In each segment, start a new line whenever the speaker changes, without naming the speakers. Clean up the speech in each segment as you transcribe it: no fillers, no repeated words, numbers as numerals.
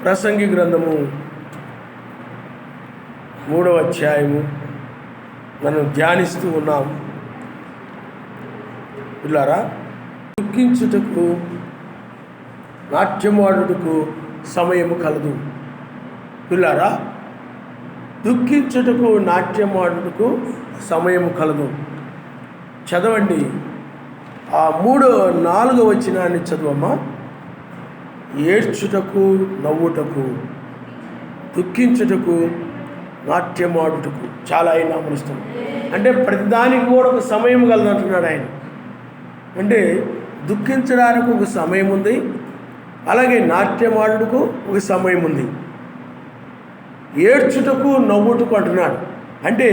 ప్రసంగి గ్రంథము 3వ అధ్యాయము మనం ధ్యానిస్తూ ఉన్నాం. పిల్లారా, దుఃఖించుటకు నాట్యమాడుటకు సమయము కలదు. పిల్లారా, దుఃఖించుటకు నాట్యమాడుటకు సమయము కలదు. చదవండి, ఆ 4వ వచనాన్ని చదవమ్మా. ఏడ్చుటకు నవ్వుటకు, దుఃఖించుటకు నాట్యమాడుటకు. చాలా ఆయన అమలుస్తాం అంటే ప్రతిదానికి కూడా ఒక సమయం కలదంటున్నాడు ఆయన. అంటే దుఃఖించడానికి ఒక సమయం ఉంది, అలాగే నాట్యమాడుటకు ఒక సమయం ఉంది. ఏడ్చుటకు నవ్వుటకు అంటున్నాడు. అంటే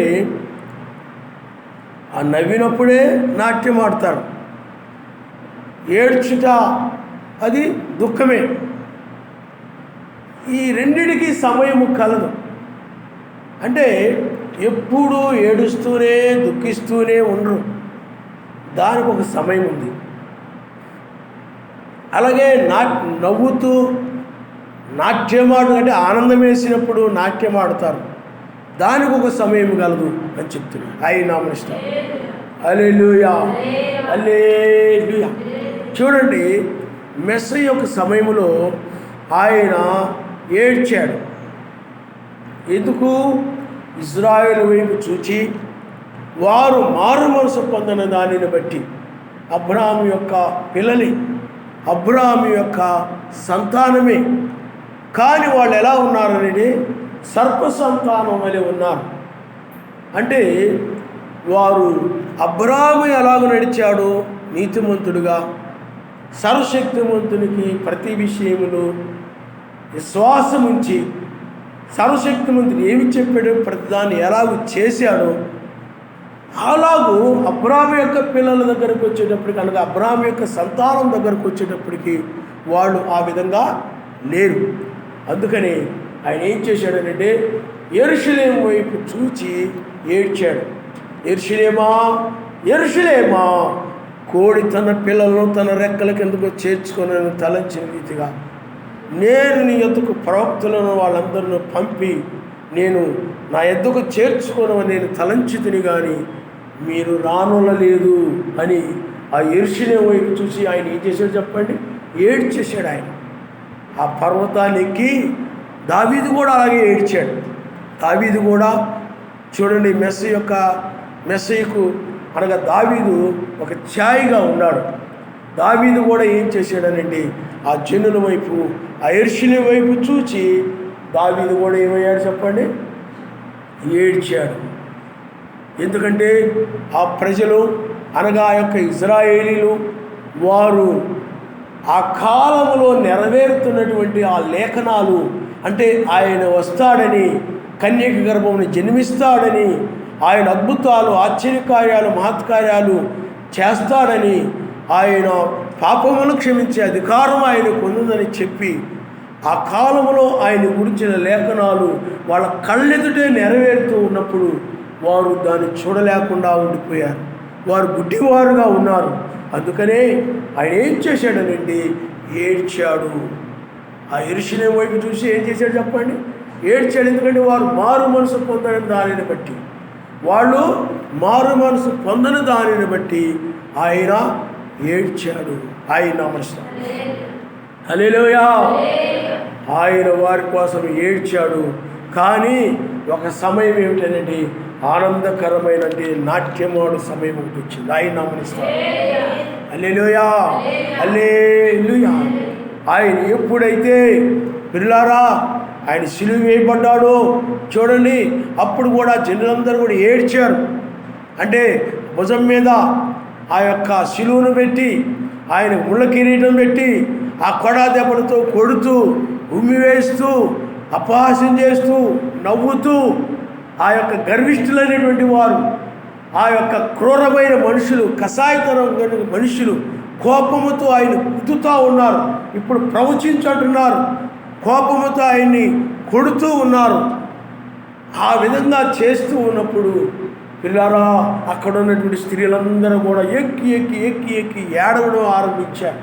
ఆ నవ్వినప్పుడే నాట్యం ఆడతారు. ఏడ్చుట అది దుఃఖమే. ఈ రెండిటికి సమయము కలదు. అంటే ఎప్పుడూ ఏడుస్తూనే దుఃఖిస్తూనే ఉండరు, దానికి ఒక సమయం ఉంది. అలాగే నవ్వుతూ నాట్యమాడు అంటే ఆనందం వేసినప్పుడు నాట్యమాడుతారు, దానికి ఒక సమయం కలదు అని చెప్తున్నాడు. ఆయన నామనిష్టం. హల్లెలూయా, హల్లెలూయా. చూడండి, మెస్సయ్య యొక్క సమయంలో ఆయన ఏడ్చాడు. ఎందుకు? ఇజ్రాయేలు వైపు చూచి వారు మారు మనసు పొందిన దానిని బట్టి, అబ్రాహాము యొక్క పిల్లలి, అబ్రాహాము యొక్క సంతానమే, కానీ వాళ్ళు ఎలా ఉన్నారనేది సర్ప సంతానం వలె ఉన్నారు. అంటే వారు అబ్రాహాము ఎలాగ నడిచాడో నీతిమంతుడుగా, సర్వశక్తిమంతునికి ప్రతి విషయములో విశ్వాసం ఉంచి, సర్వశక్తిమంతుడు ఏమి చెప్పాడో ప్రతిదాన్ని ఎలాగూ చేశాడో అలాగూ అబ్రాహాము యొక్క పిల్లల దగ్గరకు వచ్చేటప్పటికి, అనగా అబ్రాహాము యొక్క సంతానం దగ్గరకు వచ్చేటప్పటికి వాళ్ళు ఆ విధంగా లేరు. అందుకని ఆయన ఏం చేశాడనంటే యెరూషలేము వైపు చూచి ఏడ్చాడు. యెరూషలేమా, యెరూషలేమా, కోడి తన పిల్లలను తన రెక్కల కిందకు చేర్చుకొని తలంచిన రీతిగా నేను నీ యొద్దకు ప్రవక్తలను వాళ్ళందరినీ పంపి నేను నా యొద్దకు చేర్చుకోనని నేను తలంచితిని, కానీ మీరు రానొల్లలేదు అని ఆ యెరూషలేము వైపు చూసి ఆయన ఏం చేశాడు చెప్పండి? ఏడ్చేశాడు. ఆయన ఆ పర్వతాన్ని ఎక్కి, దావీదు కూడా అలాగే ఏడ్చాడు. దావీదు కూడా చూడండి, మెస్సయ్యకు అనగా దావీదు ఒక ఛాయిగా ఉన్నాడు. దావీదు కూడా ఏం చేశాడనండి, ఆ జనుల వైపు, ఆ యెరూషలేము వైపు చూచి దావీదు కూడా ఏమయ్యాడు చెప్పండి? ఏడ్చాడు. ఎందుకంటే ఆ ప్రజలు అనగా ఆ యొక్క ఇజ్రాయేలీలు వారు ఆ కాలంలో నెరవేరుతున్నటువంటి ఆ లేఖనాలు, అంటే ఆయన వస్తాడని, కన్యక గర్భమును జన్మిస్తాడని, ఆయన అద్భుతాలు, ఆశ్చర్యకార్యాలు, మహత్కార్యాలు చేస్తాడని, ఆయన పాపమును క్షమించే అధికారం ఆయనకు ఉందని చెప్పి ఆ కాలంలో ఆయన గురించిన లేఖనాలు వాళ్ళ కళ్ళెదుటే నెరవేరుతూ ఉన్నప్పుడు వారు దాన్ని చూడలేకుండా ఉండిపోయారు. వారు గుడ్డివారుగా ఉన్నారు. అందుకనే ఆయన ఏం చేశాడనండి? ఏడ్చాడు. ఆ యెరూషలేము వైపు చూసి ఏం చేశాడు చెప్పండి? ఏడ్చాడు. ఎందుకంటే వారు మారు మనసు పొందని దానిని బట్టి, వాళ్ళు మారు మనసు పొందని దానిని బట్టి ఆయన ఏడ్చాడు. ఆయన నామస్తం. హల్లెలూయా. ఆయన వారి కోసం ఏడ్చాడు. కానీ ఒక సమయం ఏమిటంటే ఆనందకరమైన నాట్యమాడు సమయం ఒకటి వచ్చింది. ఆయన నామనిస్తాడు. హల్లెలూయా, హల్లెలూయా. ఆయన ఎప్పుడైతే పిల్లారా ఆయన సిలువ వేయబడ్డాడో చూడండి, అప్పుడు కూడా జనులందరూ కూడా ఏడ్చారు. అంటే భుజం మీద ఆ యొక్క సిలువను పెట్టి, ఆయన ముళ్ళ కిరీటం పెట్టి, ఆ కొడా దెబ్బలతో కొడుతూ, ఉమ్మివేస్తూ, అపహాస్యం చేస్తూ, నవ్వుతూ, ఆ యొక్క గర్విష్ఠులైనటువంటి వారు, ఆ యొక్క క్రూరమైన మనుషులు, కసాయితనం మనుషులు కోపముతో ఆయన కుదుతూ ఉన్నారు. ఇప్పుడు ప్రవచించుంటున్నారు, కోపముతో ఆయన్ని కొడుతూ ఉన్నారు. ఆ విధంగా చేస్తూ ఉన్నప్పుడు పిల్లారా, అక్కడ ఉన్నటువంటి స్త్రీలందరూ కూడా ఎక్కి ఎక్కి ఎక్కి ఎక్కి ఏడవడం ఆరంభించారు.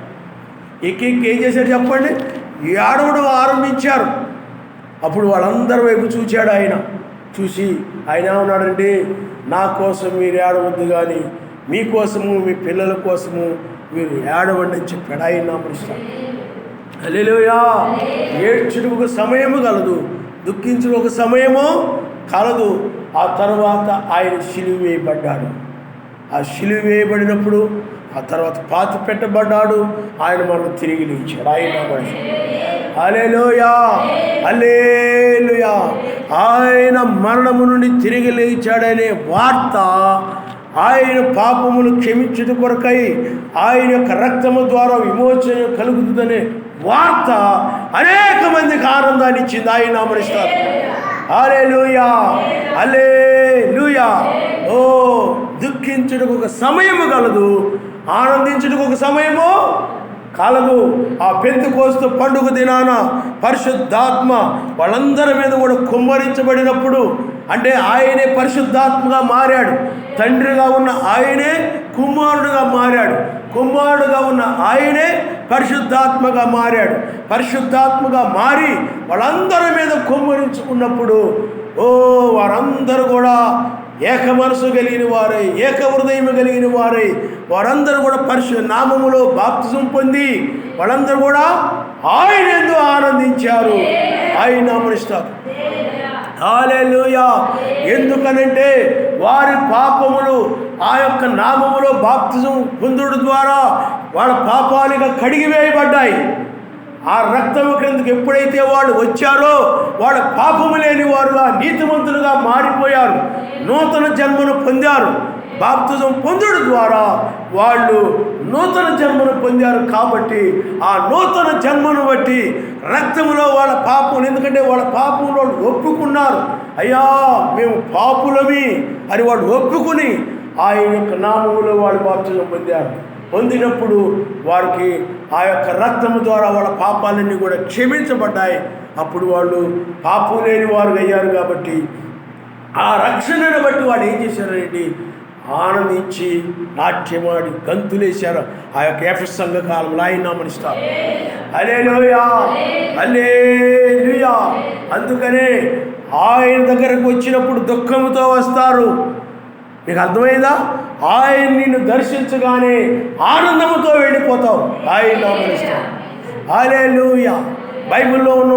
ఎక్కి ఎక్కి ఏం చేశారు చెప్పండి? ఏడవడం ఆరంభించారు. అప్పుడు వాళ్ళందరి వైపు చూశాడు ఆయన. చూసి ఆయన ఏమన్నాడంటే, నా కోసం మీరు ఏడవద్దు కానీ మీకోసము మీ పిల్లల కోసము మీరు ఏడవండి అని చెప్పాడు. ఆయన నామములో హల్లెలూయా. ఏడ్చుటకు ఒక సమయము కలదు, దుఃఖించుట ఒక సమయము కలదు. ఆ తర్వాత ఆయన శిలువ వేయబడ్డాడు. ఆ శిలువ వేయబడినప్పుడు ఆ తర్వాత పాతి పెట్టబడ్డాడు. ఆయన మనం తిరిగి లేచాడు. ఆయన హల్లెలూయా, హల్లెలూయా. ఆయన మరణము నుండి తిరిగి లేచాడనే వార్త, ఆయన పాపములు క్షమించుట కొరకై ఆయన యొక్క రక్తము ద్వారా విమోచన కలుగుతుందనే వార్త అనేక మందికి ఆనందాన్ని ఇచ్చింది. ఆయన నామములో హల్లెలూయా, హల్లెలూయా. ఓ, దుఃఖించుటకు ఒక సమయము కలదు, ఆనందించుటకు ఒక సమయము కలదు. ఆ పెంతెకోస్తు పండుగ దినాన పరిశుద్ధాత్మ వాళ్ళందరి మీద కూడా కుమ్మరించబడినప్పుడు, అంటే ఆయనే పరిశుద్ధాత్మగా మారాడు. తండ్రిగా ఉన్న ఆయనే కుమారుడుగా మారాడు. కుమారుడుగా ఉన్న ఆయనే పరిశుద్ధాత్మగా మారాడు. పరిశుద్ధాత్మగా మారి వాళ్ళందరి మీద కుమ్మరించుకున్నప్పుడు, ఓ, వారందరూ కూడా ఏక మనసు కలిగిన వారై, ఏక హృదయం కలిగిన వారై, వారందరూ కూడా నామములో బాప్తిజం పొంది వాళ్ళందరూ కూడా ఆయన యందు ఆనందించారు. ఆయన నామములో హల్లెలూయా. ఎందుకనంటే వారి పాపములు ఆ యొక్క నామములో బాప్తిజం పొందుడు ద్వారా వాళ్ళ పాపాలుగా కడిగివేయబడ్డాయి. ఆ రక్తము క్రిందకి ఎప్పుడైతే వాళ్ళు వచ్చారో వాళ్ళ పాపము లేని వారుగా నీతిమంతులుగా మారిపోయారు, నూతన జన్మను పొందారు. బాప్తిజం పొందుడు ద్వారా వాళ్ళు నూతన జన్మను పొందారు. కాబట్టి ఆ నూతన జన్మను బట్టి రక్తములో వాళ్ళ పాపం, ఎందుకంటే వాళ్ళ పాపంలో ఒప్పుకున్నారు, అయ్యా మేము పాపులమి అని వాళ్ళు ఒప్పుకుని ఆయన యొక్క నామములో వాళ్ళు బాప్తిజం పొందారు. పొందినప్పుడు వారికి ఆ యొక్క రక్తము ద్వారా వాళ్ళ పాపాలన్నీ కూడా క్షమించబడ్డాయి. అప్పుడు వాళ్ళు పాపం లేని వారు అయ్యారు. కాబట్టి ఆ రక్షణను బట్టి వాళ్ళు ఏం చేశారండి, ఆనందించి నాట్యమాడి గంతులేశారు. ఆ యొక్క ఎఫెసు సంఘ కాలంలో ఆయన నామములో హల్లెలూయా, హల్లెలూయా. అందుకనే ఆయన దగ్గరకు వచ్చినప్పుడు దుఃఖముతో వస్తారు. మీకు అర్థమైందా? ఆయన నిన్ను దర్శించగానే ఆనందముతో వెళ్ళిపోతావు. ఆయన నామములో హల్లెలూయా. బైబిల్లో ఉన్న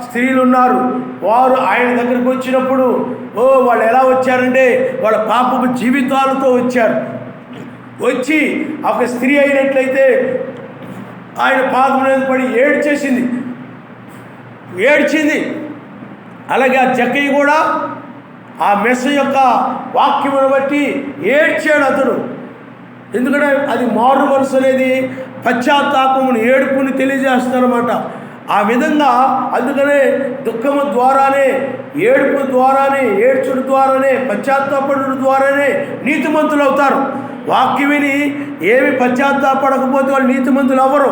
స్త్రీలు ఉన్నారు, వారు ఆయన దగ్గరకు వచ్చినప్పుడు, ఓ, వాళ్ళు ఎలా వచ్చారంటే వాళ్ళ పాపపు జీవితాలతో వచ్చారు. వచ్చి ఒక స్త్రీ అయినట్లయితే ఆయన పాదం మీద పడి ఏడ్చింది. అలాగే ఆ జక్కయ్య కూడా ఆ మెస్స యొక్క వాక్యమును బట్టి ఏడ్చాడు అతడు. ఎందుకంటే అది మారు మనసు అనేది పశ్చాత్తాపమును, ఏడుపుని తెలియజేస్తారన్నమాట. ఆ విధంగా అందుకనే దుఃఖము ద్వారానే, ఏడుపు ద్వారానే, ఏడ్చుడు ద్వారానే, పశ్చాత్తాపడు ద్వారానే నీతిమంతులు అవుతారు. వాక్యం విని ఏమి పశ్చాత్తాపడకపోతే వాళ్ళు నీతిమంతులు అవ్వరు.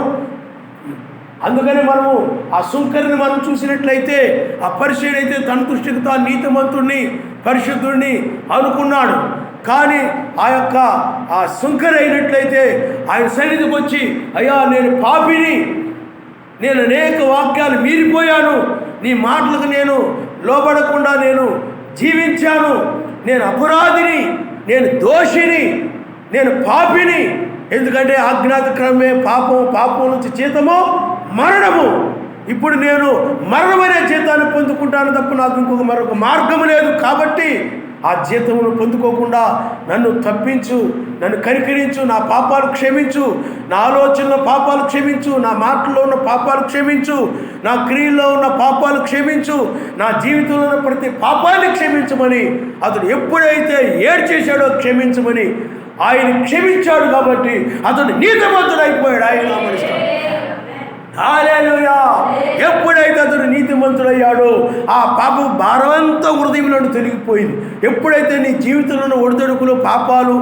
అందుకని మనము ఆ సుంకరిని మనం చూసినట్లయితే, ఆ పరిశీలన అయితే తన దృష్టికి తాను నీతిమంతుడిని, పరిశుద్ధుడిని అనుకున్నాడు. కానీ ఆ సుంకరి అయినట్లయితే ఆయన సన్నిధికి వచ్చి, అయ్యా నేను పాపిని, నేను అనేక వాక్యాలు మీరిపోయాను, నీ మాటలకు నేను లోబడకుండా నేను జీవించాను, నేను అపరాధిని, నేను దోషిని, నేను పాపిని. ఎందుకంటే అజ్ఞాతక్రమే పాపం నుంచి జీతము మరణము. ఇప్పుడు నేను మరణమనే జీతాన్ని పొందుకుంటాను తప్ప నాకు మరొక మార్గము లేదు. కాబట్టి ఆ జీతమును పొందుకోకుండా నన్ను తప్పించు, నన్ను కనికరించు, నా పాపాలు క్షమించు, నా ఆలోచనలో పాపాలు క్షమించు, నా మాటల్లో ఉన్న పాపాలు క్షమించు, నా క్రియల్లో ఉన్న పాపాలు క్షమించు, నా జీవితంలో ఉన్న ప్రతి పాపాన్ని క్షమించమని అతడు ఎప్పుడైతే ఏడ్చేశాడో క్షమించమని ఆయన క్షమించాడు. కాబట్టి అతడు నీతిమంతుడైపోయాడు. ఆయన నామములో హల్లెలూయా. ఎప్పుడైతే అతడు నీతిమంతుడయ్యాడో ఆ పాప భారమంతా హృదయంలో తొలగిపోయింది. ఎప్పుడైతే నీ జీవితంలో ఒడిదొడుకులు, పాపాలు,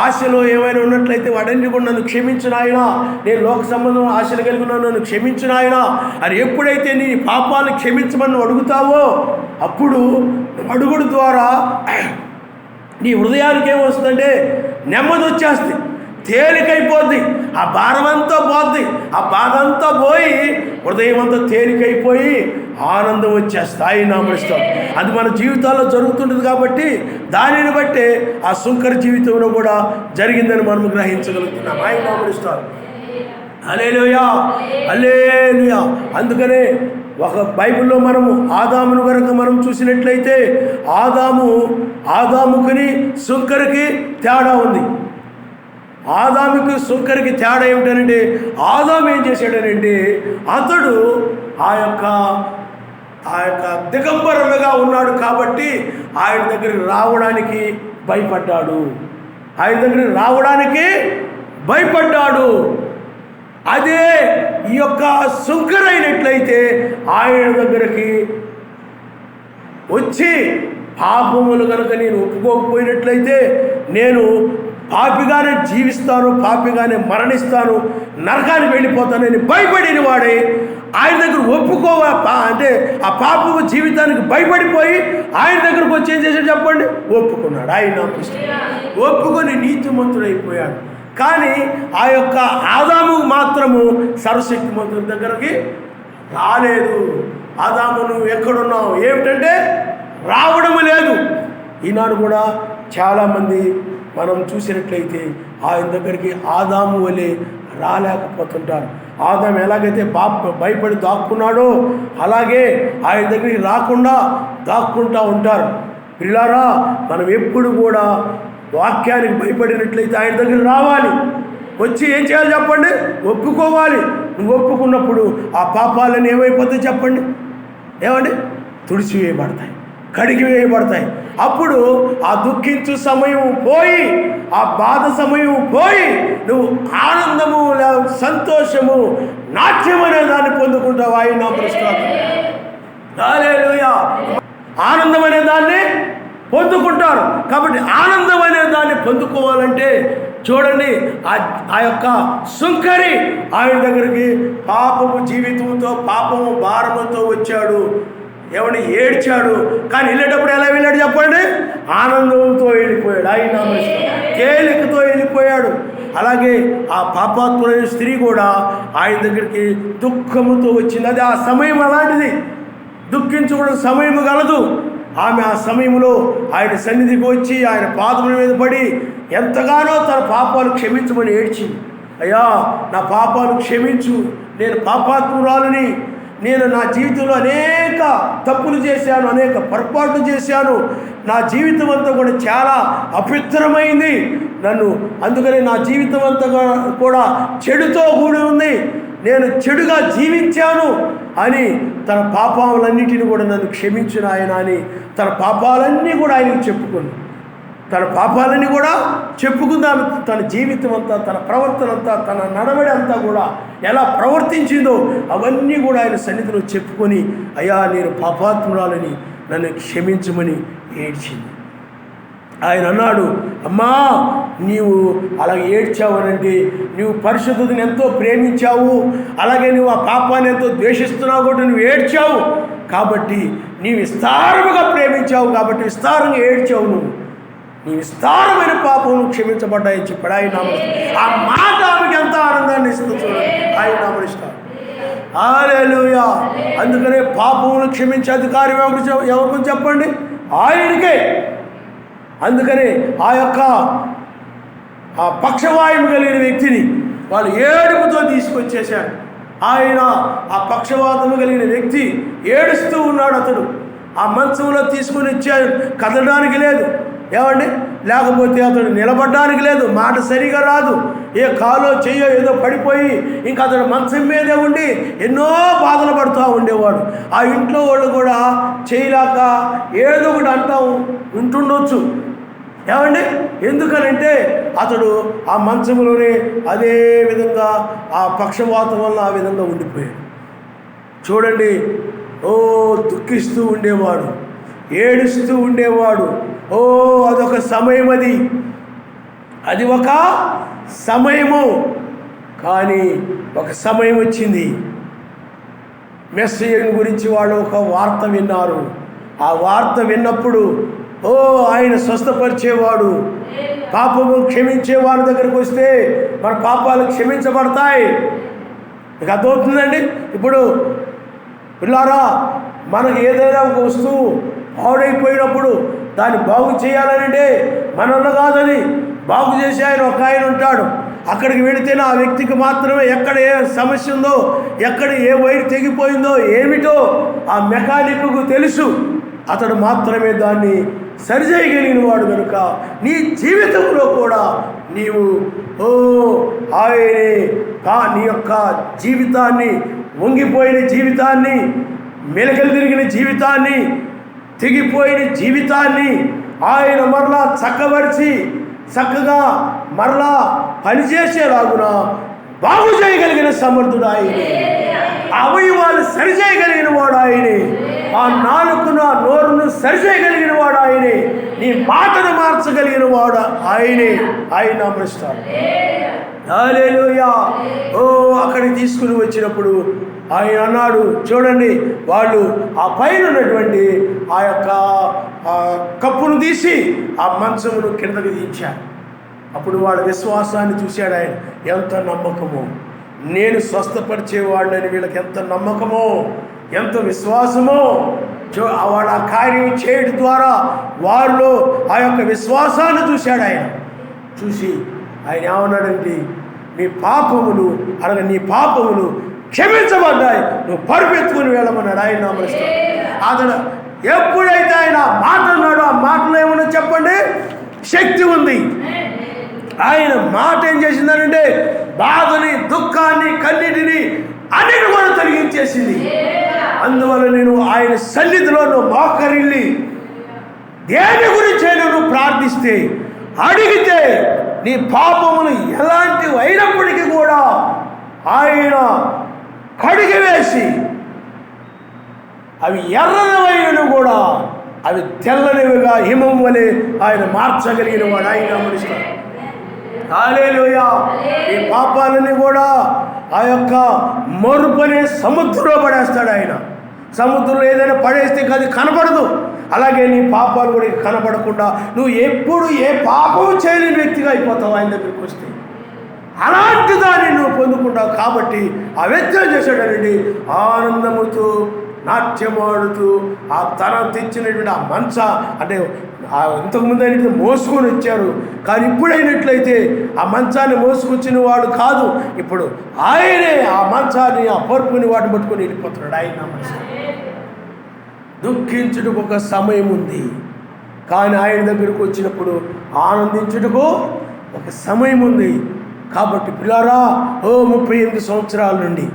ఆశలు ఏమైనా ఉన్నట్లయితే వాటన్ని కూడా నన్ను క్షమించిన ఆయన, నేను లోక సంబంధం ఆశలు కలిగి ఉన్నాను, నన్ను క్షమించిన ఆయన అని ఎప్పుడైతే నీ పాపాలను క్షమించమని అడుగుతావో అప్పుడు అడుగుడు ద్వారా నీ హృదయానికి ఏమొస్తుందంటే నెమ్మది వచ్చేస్తుంది. తేలికైపోద్ది, ఆ భారం అంతా పోద్ది, ఆ బాధ అంతా పోయి హృదయం అంతా తేలికైపోయి ఆనందం వచ్చేస్తాయి నామనిస్తాం. అది మన జీవితాల్లో జరుగుతుంటుంది కాబట్టి దానిని బట్టి ఆ సుంకర జీవితంలో కూడా జరిగిందని మనం గ్రహించగలుగుతున్నాం. ఆయన నామనిస్తాం. హల్లెలూయా, హల్లెలూయా. అందుకనే ఒక బైబిల్లో మనము ఆదామును కనుక మనం చూసినట్లయితే ఆదాముకుని సుంకరికి తేడా ఉంది. ఆదాముకి సుంకరికి తేడా ఏమిటనంటే, ఆదాము ఏం చేశాడనంటే అతడు ఆ యొక్క దిగంబరులుగా ఉన్నాడు కాబట్టి ఆయన దగ్గరికి రావడానికి భయపడ్డాడు. అదే ఈ యొక్క సుంకరైనట్లయితే ఆయన దగ్గరికి వచ్చి పాపములు కనుక నేను ఒప్పుకోకపోయినట్లయితే నేను పాపిగానే జీవిస్తాను, పాపిగానే మరణిస్తాను, నరకానికి వెళ్ళిపోతానని భయపడిన వాడే ఆయన దగ్గర అంటే ఆ పాపము జీవితానికి భయపడిపోయి ఆయన దగ్గరకు వచ్చి ఏం చేశాడు చెప్పండి? ఒప్పుకున్నాడు. ఆయన ఒప్పుకొని నీతిమంతుడైపోయాడు. కానీ ఆ యొక్క ఆదాము మాత్రము సర్వశక్తిమంతుడి దగ్గరికి రాలేదు. ఆదాము నువ్వు ఎక్కడున్నావు ఏమిటంటే రావడము లేదు. ఈనాడు కూడా చాలామంది మనం చూసినట్లయితే ఆయన దగ్గరికి ఆదాము వలె రాలేకపోతుంటారు. ఆదాము ఎలాగైతే భయపడి దాక్కున్నాడో అలాగే ఆయన దగ్గరికి రాకుండా దాక్కుంటూ ఉంటారు. పిల్లారా, మనం ఎప్పుడు కూడా వాక్యానికి భయపడినట్లయితే ఆయన దగ్గర రావాలి. వచ్చి ఏం చేయాలి చెప్పండి? ఒప్పుకోవాలి. నువ్వు ఒప్పుకున్నప్పుడు ఆ పాపాలను ఏమైపోతాయి చెప్పండి? ఏమండి? తుడిచివేయబడతాయి, కడిగి వేయబడతాయి. అప్పుడు ఆ దుఃఖించు సమయం పోయి, ఆ బాధ సమయం పోయి నువ్వు ఆనందము, సంతోషము, నాట్యం అనే దాన్ని పొందుకుంటావు. ఆయన ప్రస్తుతం హల్లెలూయా. ఆనందం అనే దాన్ని పొందుకుంటారు. కాబట్టి ఆనందం అనే దాన్ని పొందుకోవాలంటే చూడండి, ఆ యొక్క సుంకరి ఆయన దగ్గరికి పాపము జీవితంతో, పాపము భారముతో వచ్చాడు. ఎవరిని ఏడ్చాడు, కానీ వెళ్ళేటప్పుడు ఎలా వెళ్ళాడు చెప్పండి? ఆనందంతో వెళ్ళిపోయాడు. ఆయన తేలికతో వెళ్ళిపోయాడు. అలాగే ఆ పాపాత్ములైన స్త్రీ కూడా ఆయన దగ్గరికి దుఃఖముతో వచ్చింది. అది ఆ సమయం అలాంటిది, దుఃఖించుకోవడం సమయం గలదు. ఆమె ఆ సమయంలో ఆయన సన్నిధికి వచ్చి ఆయన పాదముల మీద పడి ఎంతగానో తన పాపాలు క్షమించమని ఏడ్చింది. అయ్యా, నా పాపాలు క్షమించు, నేను పాపాత్మురాలని, నేను నా జీవితంలో అనేక తప్పులు చేశాను, అనేక పొరపాట్లు చేశాను, నా జీవితం అంతా కూడా చాలా అపవిత్రమైంది, అందుకని నా జీవితం అంతా కూడా చెడుతో కూడి ఉంది, నేను చెడుగా జీవించాను అని తన పాపాలన్నిటిని కూడా నన్ను క్షమించిన ఆయన అని తన పాపాలన్నీ కూడా ఆయనకు చెప్పుకుంది. తన పాపాలన్నీ కూడా చెప్పుకుందాము. తన జీవితం అంతా, తన ప్రవర్తన అంతా, తన నడవడి అంతా కూడా ఎలా ప్రవర్తించిందో అవన్నీ కూడా ఆయన సన్నిధిలో చెప్పుకొని, అయ్యా నేను పాపాత్మురాలని, నన్ను క్షమించమని ఏడ్చింది. ఆయన అన్నాడు, అమ్మా నీవు అలా ఏడ్చావనంటే నువ్వు పరిశుద్ధతను ఎంతో ప్రేమించావు, అలాగే నువ్వు ఆ పాపాన్ని ఎంతో ద్వేషిస్తున్నావు కాబట్టి నువ్వు ఏడ్చావు, కాబట్టి నీవు విస్తారముగా ప్రేమించావు కాబట్టి విస్తారంగా ఏడ్చావు, నీ విస్తారమైన పాపం క్షమించబడ్డాయని చెప్పాడు. ఆయన ఆ మాట ఆమెకి ఎంత ఆనందాన్ని ఇస్తుంది చూడండి. ఆయన నామనిస్తారు. హల్లెలూయా. అందుకనే పాపమును క్షమించే అధికారం ఎవరికి చెప్పండి? ఆయనకే. అందుకనే ఆ పక్షవాయువు కలిగిన వ్యక్తిని వాళ్ళు ఏడుపుతో తీసుకొచ్చేశాడు. ఆయన ఆ పక్షవాతము కలిగిన వ్యక్తి ఏడుస్తూ ఉన్నాడు. అతడు ఆ మంచంలో తీసుకుని వచ్చాడు, కదలడానికి లేదు, ఏమండి, లేకపోతే అతడు నిలబడడానికి లేదు, మాట సరిగా రాదు, ఏ కాలో చెయ్యో ఏదో పడిపోయి ఇంకా అతడు మంచం మీదే ఉండి ఎన్నో బాధలు పడుతూ ఉండేవాడు. ఆ ఇంట్లో వాళ్ళు కూడా చేయలేక ఏదో ఒకటి అంటూ ఉంటుండొచ్చు, ఏమండి, ఎందుకనంటే అతడు ఆ మంచంలోనే అదే విధంగా ఆ పక్షవాతం వల్ల ఆ విధంగా ఉండిపోయాడు. చూడండి, దుఃఖిస్తూ ఉండేవాడు, ఏడుస్తూ ఉండేవాడు. అదొక సమయం, అది ఒక సమయము. కానీ ఒక సమయం వచ్చింది, మెస్సీయుని గురించి వాళ్ళు ఒక వార్త విన్నారు. ఆ వార్త విన్నప్పుడు ఓ ఆయన స్వస్థపరిచేవాడు. పాపము క్షమించే వారి దగ్గరకు వస్తే మన పాపాలు క్షమించబడతాయి. మీకు అర్థమవుతుందండి? ఇప్పుడు పిల్లారా, మనకు ఏదైనా ఒక వస్తువు పాడైపోయినప్పుడు దాన్ని బాగు చేయాలనంటే మనలో కాదని బాగు చేసే ఆయన ఉంటాడు. అక్కడికి వెళితేనే ఆ వ్యక్తికి మాత్రమే ఎక్కడ ఏ సమస్య ఉందో, ఎక్కడ ఏ వైర్ తెగిపోయిందో ఏమిటో ఆ మెకానిక్కు తెలుసు. అతడు మాత్రమే దాన్ని సరిచేయగలిగిన వాడు కనుక నీ జీవితంలో కూడా నీవు ఆయనే నీ యొక్క జీవితాన్ని, వంగిపోయిన జీవితాన్ని, మెలకలు తిరిగిన జీవితాన్ని, తెగిపోయిన జీవితాన్ని ఆయన మరలా చక్కబరిచి చక్కగా మరలా పనిచేసేలాగున బాగు చేయగలిగిన సమర్థుడు ఆయనే. అవయవాలు సరిచేయగలిగిన వాడు ఆయనే. ఆ నాలుకను, ఆ నోరును సరిచేయగలిగిన వాడు ఆయనే. నీ మాటను మార్చగలిగిన వాడు ఆయనే. ఆయన నమస్కారం. హల్లెలూయా. అక్కడికి తీసుకుని వచ్చినప్పుడు ఆయన అన్నాడు, చూడండి, వాళ్ళు ఆ పైన ఉన్నటువంటి ఆ యొక్క కప్పును తీసి ఆ మంచమును కిందకి దించారు. అప్పుడు వాళ్ళ విశ్వాసాన్ని చూశాడు ఆయన. ఎంత నమ్మకమో, నేను స్వస్థపరిచేవాడిని, వీళ్ళకి ఎంత నమ్మకమో, ఎంత విశ్వాసమో. వాళ్ళ ఆ కార్యం చేయడం ద్వారా వారిలో ఆ యొక్క విశ్వాసాన్ని చూశాడు ఆయన. చూసి ఆయన ఏమన్నాడంటే, నీ పాపములు క్షమించబడ్డాయి, నువ్వు పరుపెత్తుకుని వెళ్ళమన్నాడు. ఆయన నమస్కారం. అతను ఎప్పుడైతే ఆయన మాట అన్నాడో ఆ మాటలో ఏమన్నా చెప్పండి, శక్తి ఉంది. ఆయన మాట ఏం చేసిందనంటే బాధని, దుఃఖాన్ని, కన్నీటిని అన్నిటి కూడా తొలగించేసింది. అందువల్ల నేను ఆయన సన్నిధిలో నువ్వు మోకరిల్లి దేని గురించి నువ్వు ప్రార్థిస్తే, అడిగితే నీ పాపములు ఎలాంటివి అయినప్పటికీ కూడా ఆయన కడిగివేసి అవి ఎర్రనివైనను కూడా అవి తెల్లనివిగా హిమం వలె ఆయన మార్చగలిగిన వాడు. ఆయన గమనిస్తాడు. హల్లెలూయా. ఈ పాపాలని కూడా ఆ యొక్క మరుపనే సముద్రంలో పడేస్తాడు ఆయన. సముద్రంలో ఏదైనా పడేస్తే అది కనపడదు. అలాగే నీ పాపాలు కూడా కనపడకుండా నువ్వు ఎప్పుడు ఏ పాపము చేయలేని వ్యక్తిగా అయిపోతావు ఆయన దగ్గరికి వస్తే. అలాంటి దాన్ని నువ్వు పొందుకుంటావు. కాబట్టి ఆ వ్యక్తి చేశాడనండి, ఆనందముతో నాట్యమాడుతూ ఆ తన తెచ్చినటువంటి ఆ మంచ, అంటే ఇంతకుముందు అయినట్టు మోసుకొని వచ్చారు, కానీ ఇప్పుడైనట్లయితే ఆ మంచాన్ని మోసుకొచ్చిన వాడు కాదు, ఇప్పుడు ఆయనే ఆ మంచాన్ని, ఆ పరుపుని వాటిని పట్టుకొని వెళ్ళిపోతున్నాడు. ఆయన దుఃఖించుటకు ఒక సమయం ఉంది, కానీ ఆయన దగ్గరకు వచ్చినప్పుడు ఆనందించుటకు ఒక సమయం ఉంది. కాబట్టి పిల్లారా, 38 సంవత్సరాల నుండి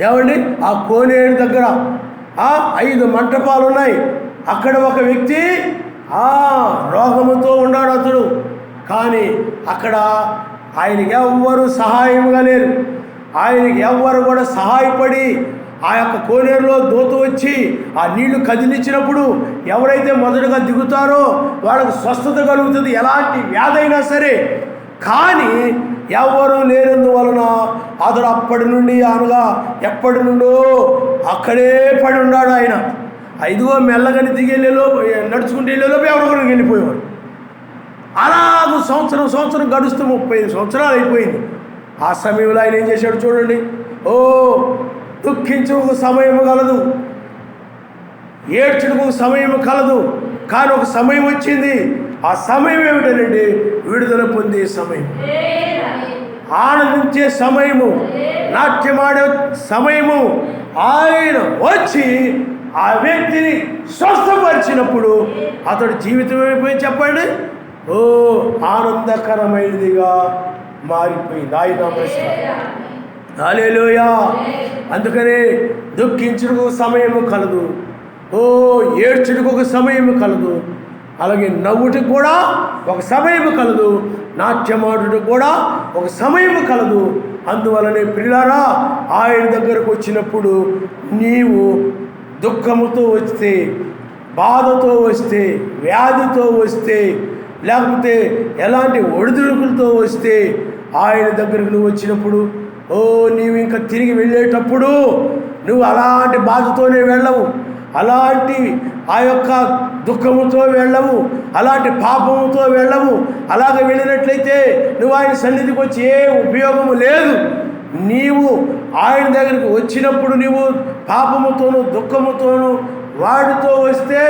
ఏమండి ఆ కోనేరు దగ్గర 5 మంటపాలు ఉన్నాయి. అక్కడ ఒక వ్యక్తి రోగముతో ఉన్నాడు అతడు. కానీ అక్కడ ఆయనకి ఎవ్వరు సహాయంగా లేరు. ఆయనకి ఎవ్వరు కూడా సహాయపడి ఆ యొక్క కోనేరులో దూత వచ్చి ఆ నీళ్లు కదిలించినప్పుడు ఎవరైతే మొదటగా దిగుతారో వాళ్ళకు స్వస్థత కలుగుతుంది, ఎలాంటి వ్యాధైనా సరే. కానీ ఎవరు లేనందువలన అతడు అప్పటి నుండి అనగా ఎప్పటి నుండో అక్కడే పడి ఉన్నాడు. ఆయన 5 మెల్లగని దిగేళ్ళలోపు, నడుచుకుంటే వెళ్ళేలోపు ఎవరొకరికి వెళ్ళిపోయేవాడు. అలాగూ సంవత్సరం గడుస్తూ 35 సంవత్సరాలు అయిపోయింది. ఆ సమయంలో ఆయన ఏం చేశాడు చూడండి. దుఃఖించే ఒక సమయం కలదు, ఏడ్చడానికి ఒక సమయం కలదు, కానీ ఒక సమయం వచ్చింది. ఆ సమయం ఏమిటంటే విడుదల పొందే సమయం, ఆనందించే సమయము, నాట్యమాడే సమయము. ఆయన వచ్చి ఆ వ్యక్తిని స్వస్థపరిచినప్పుడు అతడు జీవితం ఏమైపోయింది చెప్పండి, ఆనందకరమైనదిగా మారిపోయింది. ఆయన హల్లెలూయా. అందుకనే దుఃఖించుటకు ఒక సమయము కలదు, ఏడ్చుటకు ఒక సమయము కలదు, అలాగే నవ్వుటకు కూడా ఒక సమయము కలదు, నాట్యమాడుటకు కూడా ఒక సమయము కలదు. అందువలనే ప్రియులారా, ఆయన దగ్గరకు వచ్చినప్పుడు నీవు దుఃఖముతో వస్తే, బాధతో వస్తే, వ్యాధితో వస్తే, లేకపోతే ఎలాంటి ఒడిదుడుకులతో వస్తే ఆయన దగ్గరకు నువ్వు వచ్చినప్పుడు నీవు ఇంకా తిరిగి వెళ్ళేటప్పుడు నువ్వు అలాంటి బాధతోనే వెళ్ళవు. అలాంటి ఆ యొక్క దుఃఖముతో వెళ్ళవు, అలాంటి పాపముతో వెళ్ళవు. అలాగ వెళ్ళినట్లయితే నువ్వు ఆయన సన్నిధికి వచ్చి ఏ ఉపయోగము లేదు. నీవు ఆయన దగ్గరికి వచ్చినప్పుడు నీవు పాపముతోనూ దుఃఖముతోనూ వాడితో వస్తే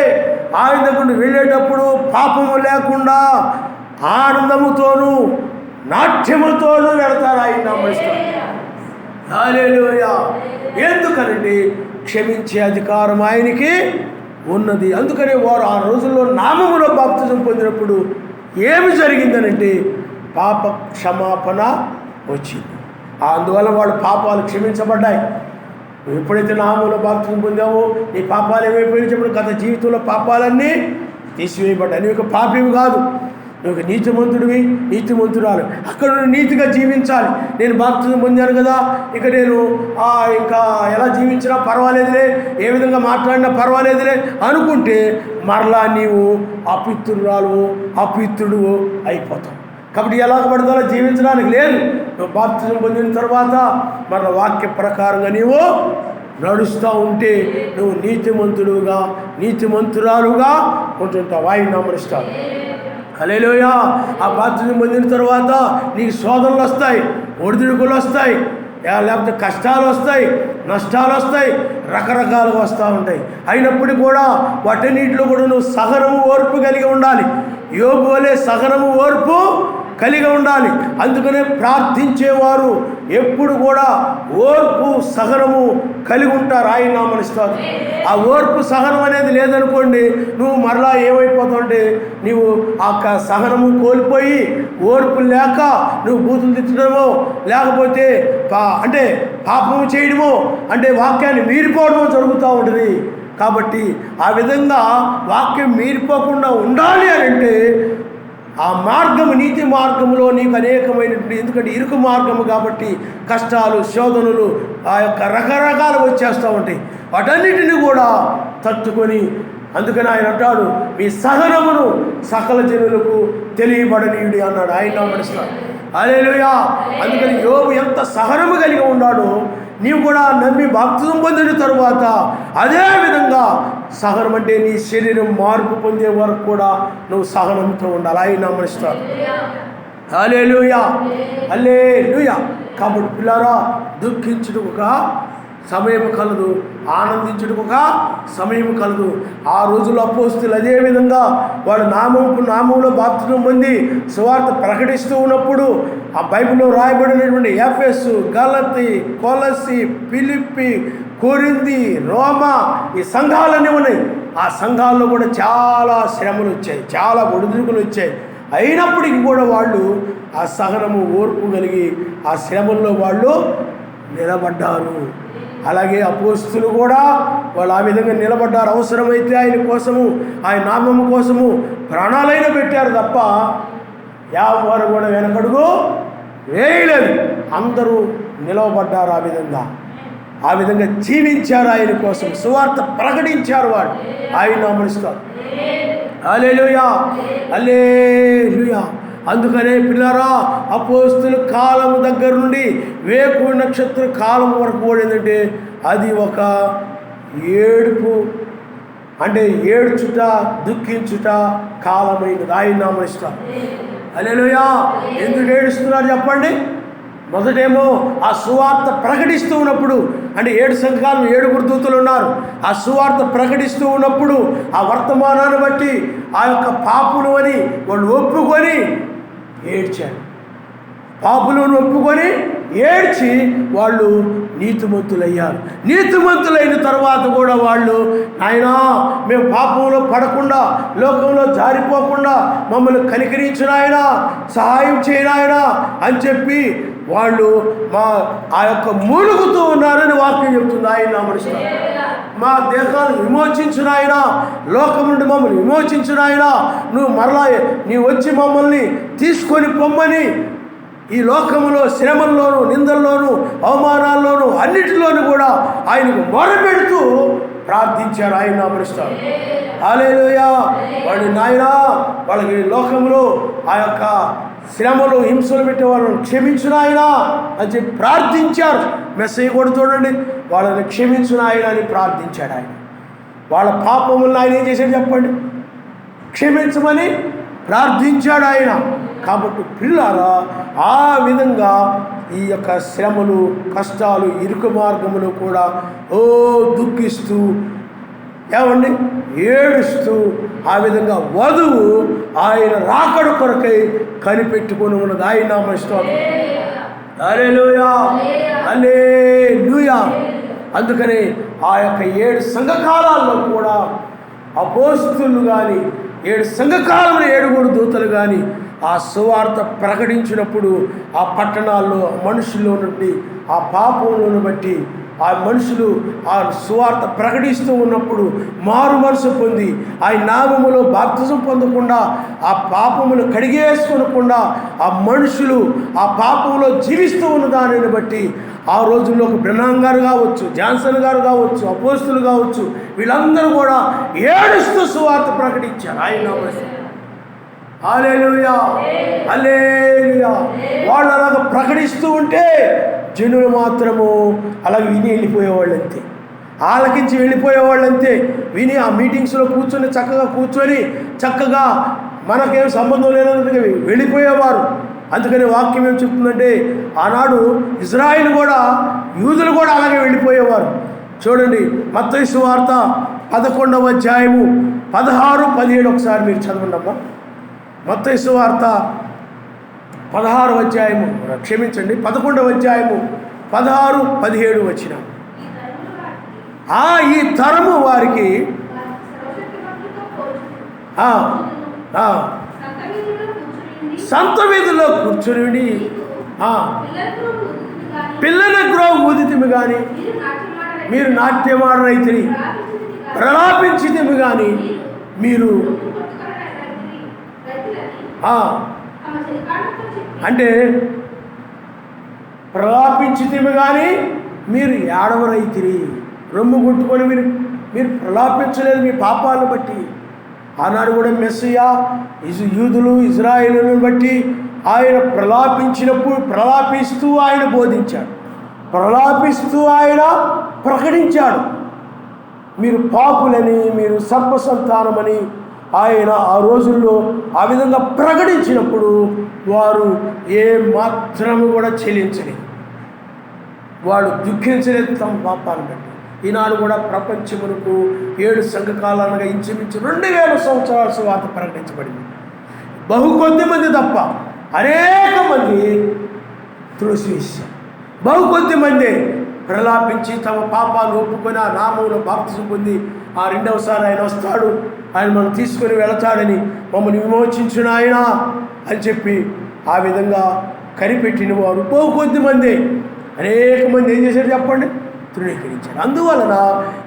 ఆయన దగ్గర వెళ్ళేటప్పుడు పాపము లేకుండా ఆనందముతోనూ నాట్యముతోనూ వెళతారు. ఆయన నమ్మిస్తారు. హల్లెలూయా. ఎందుకనంటే క్షమించే అధికారం ఆయనకి ఉన్నది. అందుకనే వారు ఆ రోజుల్లో నామములో బాప్తిజం పొందినప్పుడు ఏమి జరిగిందనంటే పాప క్షమాపణ వచ్చింది. అందువల్ల వాళ్ళ పాపాలు క్షమించబడ్డాయి. ఎప్పుడైతే నామములో బాప్తిజం పొందావో నీ పాపాలు ఏమైపోయినప్పుడు గత జీవితంలో పాపాలన్నీ తీసివేయబడ్డాయి. నువ్వు పాపివి కాదు, నువ్వు నీతిమంతుడివి, నీతిమంతురాలు. అక్కడ నీతిగా జీవించాలి. నేను బాప్తిజం పొందాను కదా, ఇక నేను ఇంకా ఎలా జీవించినా పర్వాలేదులే, ఏ విధంగా మాట్లాడినా పర్వాలేదులే అనుకుంటే మరలా నీవు అపిత్రురాలు అపిత్రుడు అయిపోతావు. కాబట్టి ఎలా పడితే అలా జీవించడానికి లేదు. నువ్వు బాప్తిజం పొందిన తర్వాత మరలా వాక్య ప్రకారంగా నీవు నడుస్తూ ఉంటే నువ్వు నీతిమంతుడుగా నీతిమంతురాలుగా ఉంటుంటావు. ఆయన నమ్మనిస్తావు. హల్లెలూయా. ఆ బాప్తిజం పొందిన తర్వాత నీకు శోధనలు వస్తాయి, ఒడిదుడుకులు వస్తాయి, లేకపోతే కష్టాలు వస్తాయి, నష్టాలు వస్తాయి, రకరకాలుగా వస్తూ ఉంటాయి. అయినప్పటికీ కూడా వాటన్నిటిలో కూడా నువ్వు సహనము ఓర్పు కలిగి ఉండాలి. యోబు వలె సహనము ఓర్పు కలిగి ఉండాలి. అందుకనే ప్రార్థించేవారు ఎప్పుడు కూడా ఓర్పు సహనము కలిగి ఉంటారు. ఆయన నామనిస్తారు. ఆ ఓర్పు సహనం అనేది లేదనుకోండి, నువ్వు మరలా ఏమైపోతావంటే నీవు ఆ సహనము కోల్పోయి ఓర్పు లేక నువ్వు బూతులు తిట్టడమో లేకపోతే అంటే పాపము చేయడమో అంటే వాక్యాన్ని మీరిపోవడమో జరుగుతూ ఉంటుంది. కాబట్టి ఆ విధంగా వాక్యం మీరిపోకుండా ఉండాలి అని అంటే ఆ మార్గము నీతి మార్గములో నీకు అనేకమైనటువంటి, ఎందుకంటే ఇరుకు మార్గము కాబట్టి కష్టాలు శోధనలు ఆ యొక్క రకరకాలు వచ్చేస్తూ ఉంటాయి. వాటన్నిటిని కూడా తట్టుకొని, అందుకని ఆయన అంటాడు మీ సహనమును సకల జనులకు తెలియబడనీయుడి అన్నాడు. ఆయన నమ్మనిస్తాడు. హల్లెలూయా. అందుకని యోబు ఎంత సహనము కలిగి ఉన్నాడో నీవు కూడా నమ్మి బాప్తిజం పొందిన తరువాత అదే విధంగా సహనం అంటే నీ శరీరం మార్పు పొందే వరకు కూడా నువ్వు సహనంతో ఉండాలి. ఆయన నమ్మనిస్తాడు. హల్లెలూయా, హల్లెలూయా. కాబట్టి పిల్లారా, దుఃఖించుటకు ఒక సమయం కలదు, ఆనందించుటకు ఒక సమయం కలదు. ఆ రోజుల్లో అపోస్తులు అదేవిధంగా వాళ్ళు నామంలో బాప్తిజం పొంది సువార్త ప్రకటిస్తూ ఉన్నప్పుడు ఆ బైబిల్లో రాయబడినటువంటి ఎఫెసు, గలతీ, కొలసి, ఫిలిప్పి, కొరింథీ, రోమా ఈ సంఘాలన్నీ ఉన్నాయి. ఆ సంఘాల్లో కూడా చాలా శ్రమలు వచ్చాయి, చాలా ఒడిదుడుకులు వచ్చాయి. అయినప్పటికీ కూడా వాళ్ళు ఆ సహనము ఓర్పు కలిగి ఆ శ్రమల్లో వాళ్ళు నిలబడ్డారు. అలాగే అపోస్తులు కూడా వాళ్ళు ఆ విధంగా నిలబడ్డారు. అవసరమైతే ఆయన కోసము, ఆయన నామము కోసము ప్రాణాలైనా పెట్టారు తప్ప ఎవరు కూడా వెనకడుగు వేయలేదు. అందరూ నిలవబడ్డారు. ఆ విధంగా జీవించారు. ఆయన కోసం సువార్త ప్రకటించారు. వాడు ఆయన నామములో. హల్లెలూయా, హల్లెలూయా. అందుకనే పిల్లరా, అపోస్తుల కాలము దగ్గర నుండి వేకువ నక్షత్ర కాలం వరకు కూడా ఏంటంటే అది ఒక ఏడుపు, అంటే ఏడ్చుట దుఃఖించుట కాలమైనది. ఆయన నామములో. హల్లెలూయా. ఎందుకు ఏడుస్తున్నారు చెప్పండి? మొదటేమో ఆ సువార్త ప్రకటిస్తూ ఉన్నప్పుడు, అంటే 7 సంఘాలు 7 దూతలు ఉన్నారు. ఆ సువార్త ప్రకటిస్తూ ఉన్నప్పుడు ఆ వర్తమానాన్ని బట్టి ఆ యొక్క పాపులు అని వాళ్ళు ఒప్పుకొని ఏడ్చారు. పాపులను ఒప్పుకొని ఏడ్చి వాళ్ళు నీతిమంతులయ్యారు. నీతిమంతులైన తర్వాత కూడా వాళ్ళు నాయనా మేము పాపంలో పడకుండా, లోకంలో జారిపోకుండా మమ్మల్ని కనికరించిన ఆయన, సహాయం చేయని ఆయన అని చెప్పి వాళ్ళు ఆ యొక్క మూలుగుతూ ఉన్నారని వాక్యం చెప్తుంది. ఆయన నమ్మనిస్తారు. మా దేహాలను విమోచించిన ఆయన, లోకం నుండి మమ్మల్ని విమోచించిన ఆయన, నువ్వు మరలా నీవు వచ్చి మమ్మల్ని తీసుకొని పొమ్మని ఈ లోకములో శ్రమల్లోనూ, నిందల్లోనూ, అవమానాల్లోనూ అన్నిటిలోనూ కూడా ఆయనకు మొరపెడుతూ ప్రార్థించారు. ఆయన నమ్మనిస్తారు. హల్లెలూయా. వాళ్ళు నాయనా వాళ్ళకి లోకంలో ఆ యొక్క శ్రమలు హింసలు పెట్టే వాళ్ళని క్షమించిన ఆయన అని చెప్పి ప్రార్థించారు. మెస్సయ్య కూడా చూడండి, వాళ్ళని క్షమించిన ఆయన అని ప్రార్థించాడు. ఆయన వాళ్ళ పాపములను ఆయన ఏం చేశాడు చెప్పండి? క్షమించమని ప్రార్థించాడు ఆయన. కాబట్టి పిల్లారా, ఆ విధంగా ఈ యొక్క శ్రమలు, కష్టాలు, ఇరుకు మార్గములు కూడా దుఃఖిస్తూ ఏమండి ఏడుస్తూ ఆ విధంగా వధువు ఆయన రాకడ కొరకై కనిపెట్టుకొని ఉన్నది. ఆయన నామ స్తోత్రం. హల్లెలూయా, హల్లెలూయా. అందుకని ఆ యొక్క 7 సంఘకాలాల్లో కూడా అపోస్తలులు కానీ 7 సంఘకాలంలో 7 దూతలు కానీ ఆ సువార్త ప్రకటించినప్పుడు ఆ పట్టణాల్లో మనుషుల్లో నుండి ఆ పాపములను బట్టి ఆ మనుషులు ఆ సువార్త ప్రకటిస్తూ ఉన్నప్పుడు మారు మనసు పొంది ఆయన నామములో బాప్తిజం పొందకుండా ఆ పాపములు కడిగేసుకోనకుండా ఆ మనుషులు ఆ పాపంలో జీవిస్తూ ఉన్న దానిని బట్టి ఆ రోజుల్లో బ్రహ్నాం గారు కావచ్చు, జాన్సన్ గారు కావచ్చు, అపోస్తులు కావచ్చు, వీళ్ళందరూ కూడా ఏడుస్తూ సువార్త ప్రకటించారు. ఆయన హల్లెలూయా, హల్లెలూయా. వాళ్ళు అలాగ ప్రకటిస్తూ ఉంటే జనులు మాత్రము అలాగే విని వెళ్ళిపోయేవాళ్ళు అంతే, ఆలకించి వెళ్ళిపోయేవాళ్ళు అంతే. విని ఆ మీటింగ్స్లో కూర్చొని చక్కగా మనకేం సంబంధం లేనట్టుగా వెళ్ళిపోయేవారు. అందుకని వాక్యం ఏం చెప్తుందంటే ఆనాడు ఇజ్రాయిల్ కూడా, యూదులు కూడా అలాగే వెళ్ళిపోయేవారు. చూడండి, మత్తయి సువార్త 11వ అధ్యాయము 16, 17 ఒకసారి మీరు చదవండి అమ్మా. మత్తయి సువార్త 16వ అధ్యాయము, క్షమించండి 11వ అధ్యాయము 16, 17 వచ్చిన. ఈ తరము వారికి సంత వీధిలో కూర్చుని పిల్లల గ్రోవ్ ఊదితిమి కానీ మీరు నాట్యమాడరైతిని, ప్రలాపించితిమి కానీ మీరు అంటే ప్రలాపించితిమి కానీ మీరు ఏడవరైతిరి. రొమ్ము కొట్టుకొని మీరు ప్రలాపించలేదు మీ పాపాలను బట్టి. ఆనాడు కూడా మెస్సియా యూదులు ఇజ్రాయేలును బట్టి ఆయన ప్రలాపిస్తూ ఆయన బోధించాడు, ప్రలాపిస్తూ ఆయన ప్రకటించాడు. మీరు పాపులని, మీరు సర్ప సంతానమని ఆయన ఆ రోజుల్లో ఆ విధంగా ప్రకటించినప్పుడు వారు ఏ మాత్రము కూడా చెల్లించలేదు, వాళ్ళు దుఃఖించలేదు తమ పాపాలను బట్టి. ఈనాడు కూడా ప్రపంచమునకు 7 సంఘకాలనగా ఇంచుమించు 2000 సంవత్సరాల సువార్త ప్రకటించబడింది. కొద్ది మంది తప్ప అనేక మంది త్రోసివేశారు. కొద్ది మంది ప్రలాపించి తమ పాపాలు ఒప్పుకొని ఆ నామంలో బాప్తిజం పొంది ఆ రెండవసారి ఆయన వస్తాడు, ఆయన మనం తీసుకొని వెళతాడని, మమ్మల్ని విమోచించిన ఆయన అని చెప్పి ఆ విధంగా కనిపెట్టిన వారు కొద్ది మంది. అనేక మంది ఏం చేశారు చెప్పండి? తృణీకరించారు. అందువలన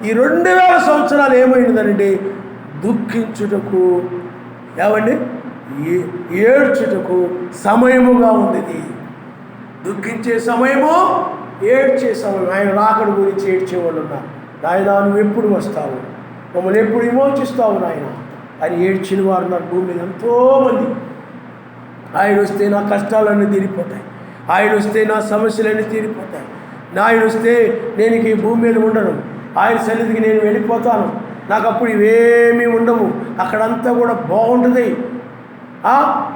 ఈ 2000 సంవత్సరాలు ఏమైందనండి? దుఃఖించుటకు, ఏమండి ఏడ్చుటకు సమయముగా ఉంది. దుఃఖించే సమయము, ఏడ్చే సమయం. ఆయన రాకడ గురించి ఏడ్చేవాళ్ళు ఉన్నారు. నాయన నువ్వు ఎప్పుడు వస్తావు, మమ్మల్ని ఎప్పుడు విమోచిస్తావు నాయన అని ఏడ్చిన వారు నా భూమి మీద ఎంతోమంది. ఆయన వస్తే నా కష్టాలన్నీ తీరిపోతాయి, ఆయన వస్తే నా సమస్యలన్నీ తీరిపోతాయి, ఆయన వస్తే నేను ఈ భూమి మీద ఉండను, ఆయన సన్నిధికి నేను వెళ్ళిపోతాను, నాకు అప్పుడు ఇవేమీ ఉండవు, అక్కడంతా కూడా బాగుంటుంది,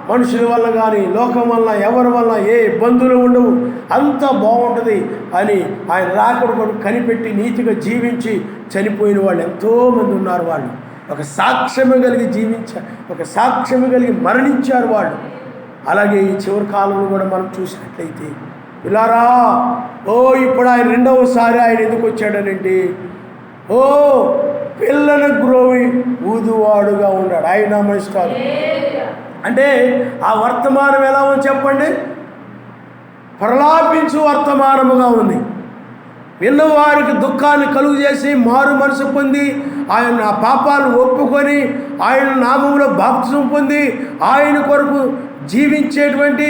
మనుషుల వల్ల కానీ లోకం వల్ల ఎవరి వల్ల ఏ ఇబ్బందులు ఉండవు, అంతా బాగుంటుంది అని ఆయన రాకడ కనిపెట్టి నీతిగా జీవించి చనిపోయిన వాళ్ళు ఎంతోమంది ఉన్నారు. వాళ్ళు ఒక సాక్ష్యము కలిగి జీవించారు, ఒక సాక్ష్యము కలిగి మరణించారు వాళ్ళు. అలాగే ఈ చివరి కాలంలో కూడా మనం చూసినట్లయితే పిల్లారా, ఇప్పుడు ఆయన రెండవసారి ఆయన ఎందుకు వచ్చాడనంటే పిల్లల గ్రోవి ఊదువాడుగా ఉన్నాడు. ఆయన నమస్కారం. అంటే ఆ వర్తమానం ఎలా ఉంది చెప్పండి? ప్రలాపించు వర్తమానముగా ఉంది. విన్నవారికి దుఃఖాన్ని కలుగు చేసి మారు మనసు పొంది ఆయన ఆ పాపాలను ఒప్పుకొని ఆయన నామములో బాప్తిజం పొంది ఆయన కొరకు జీవించేటువంటి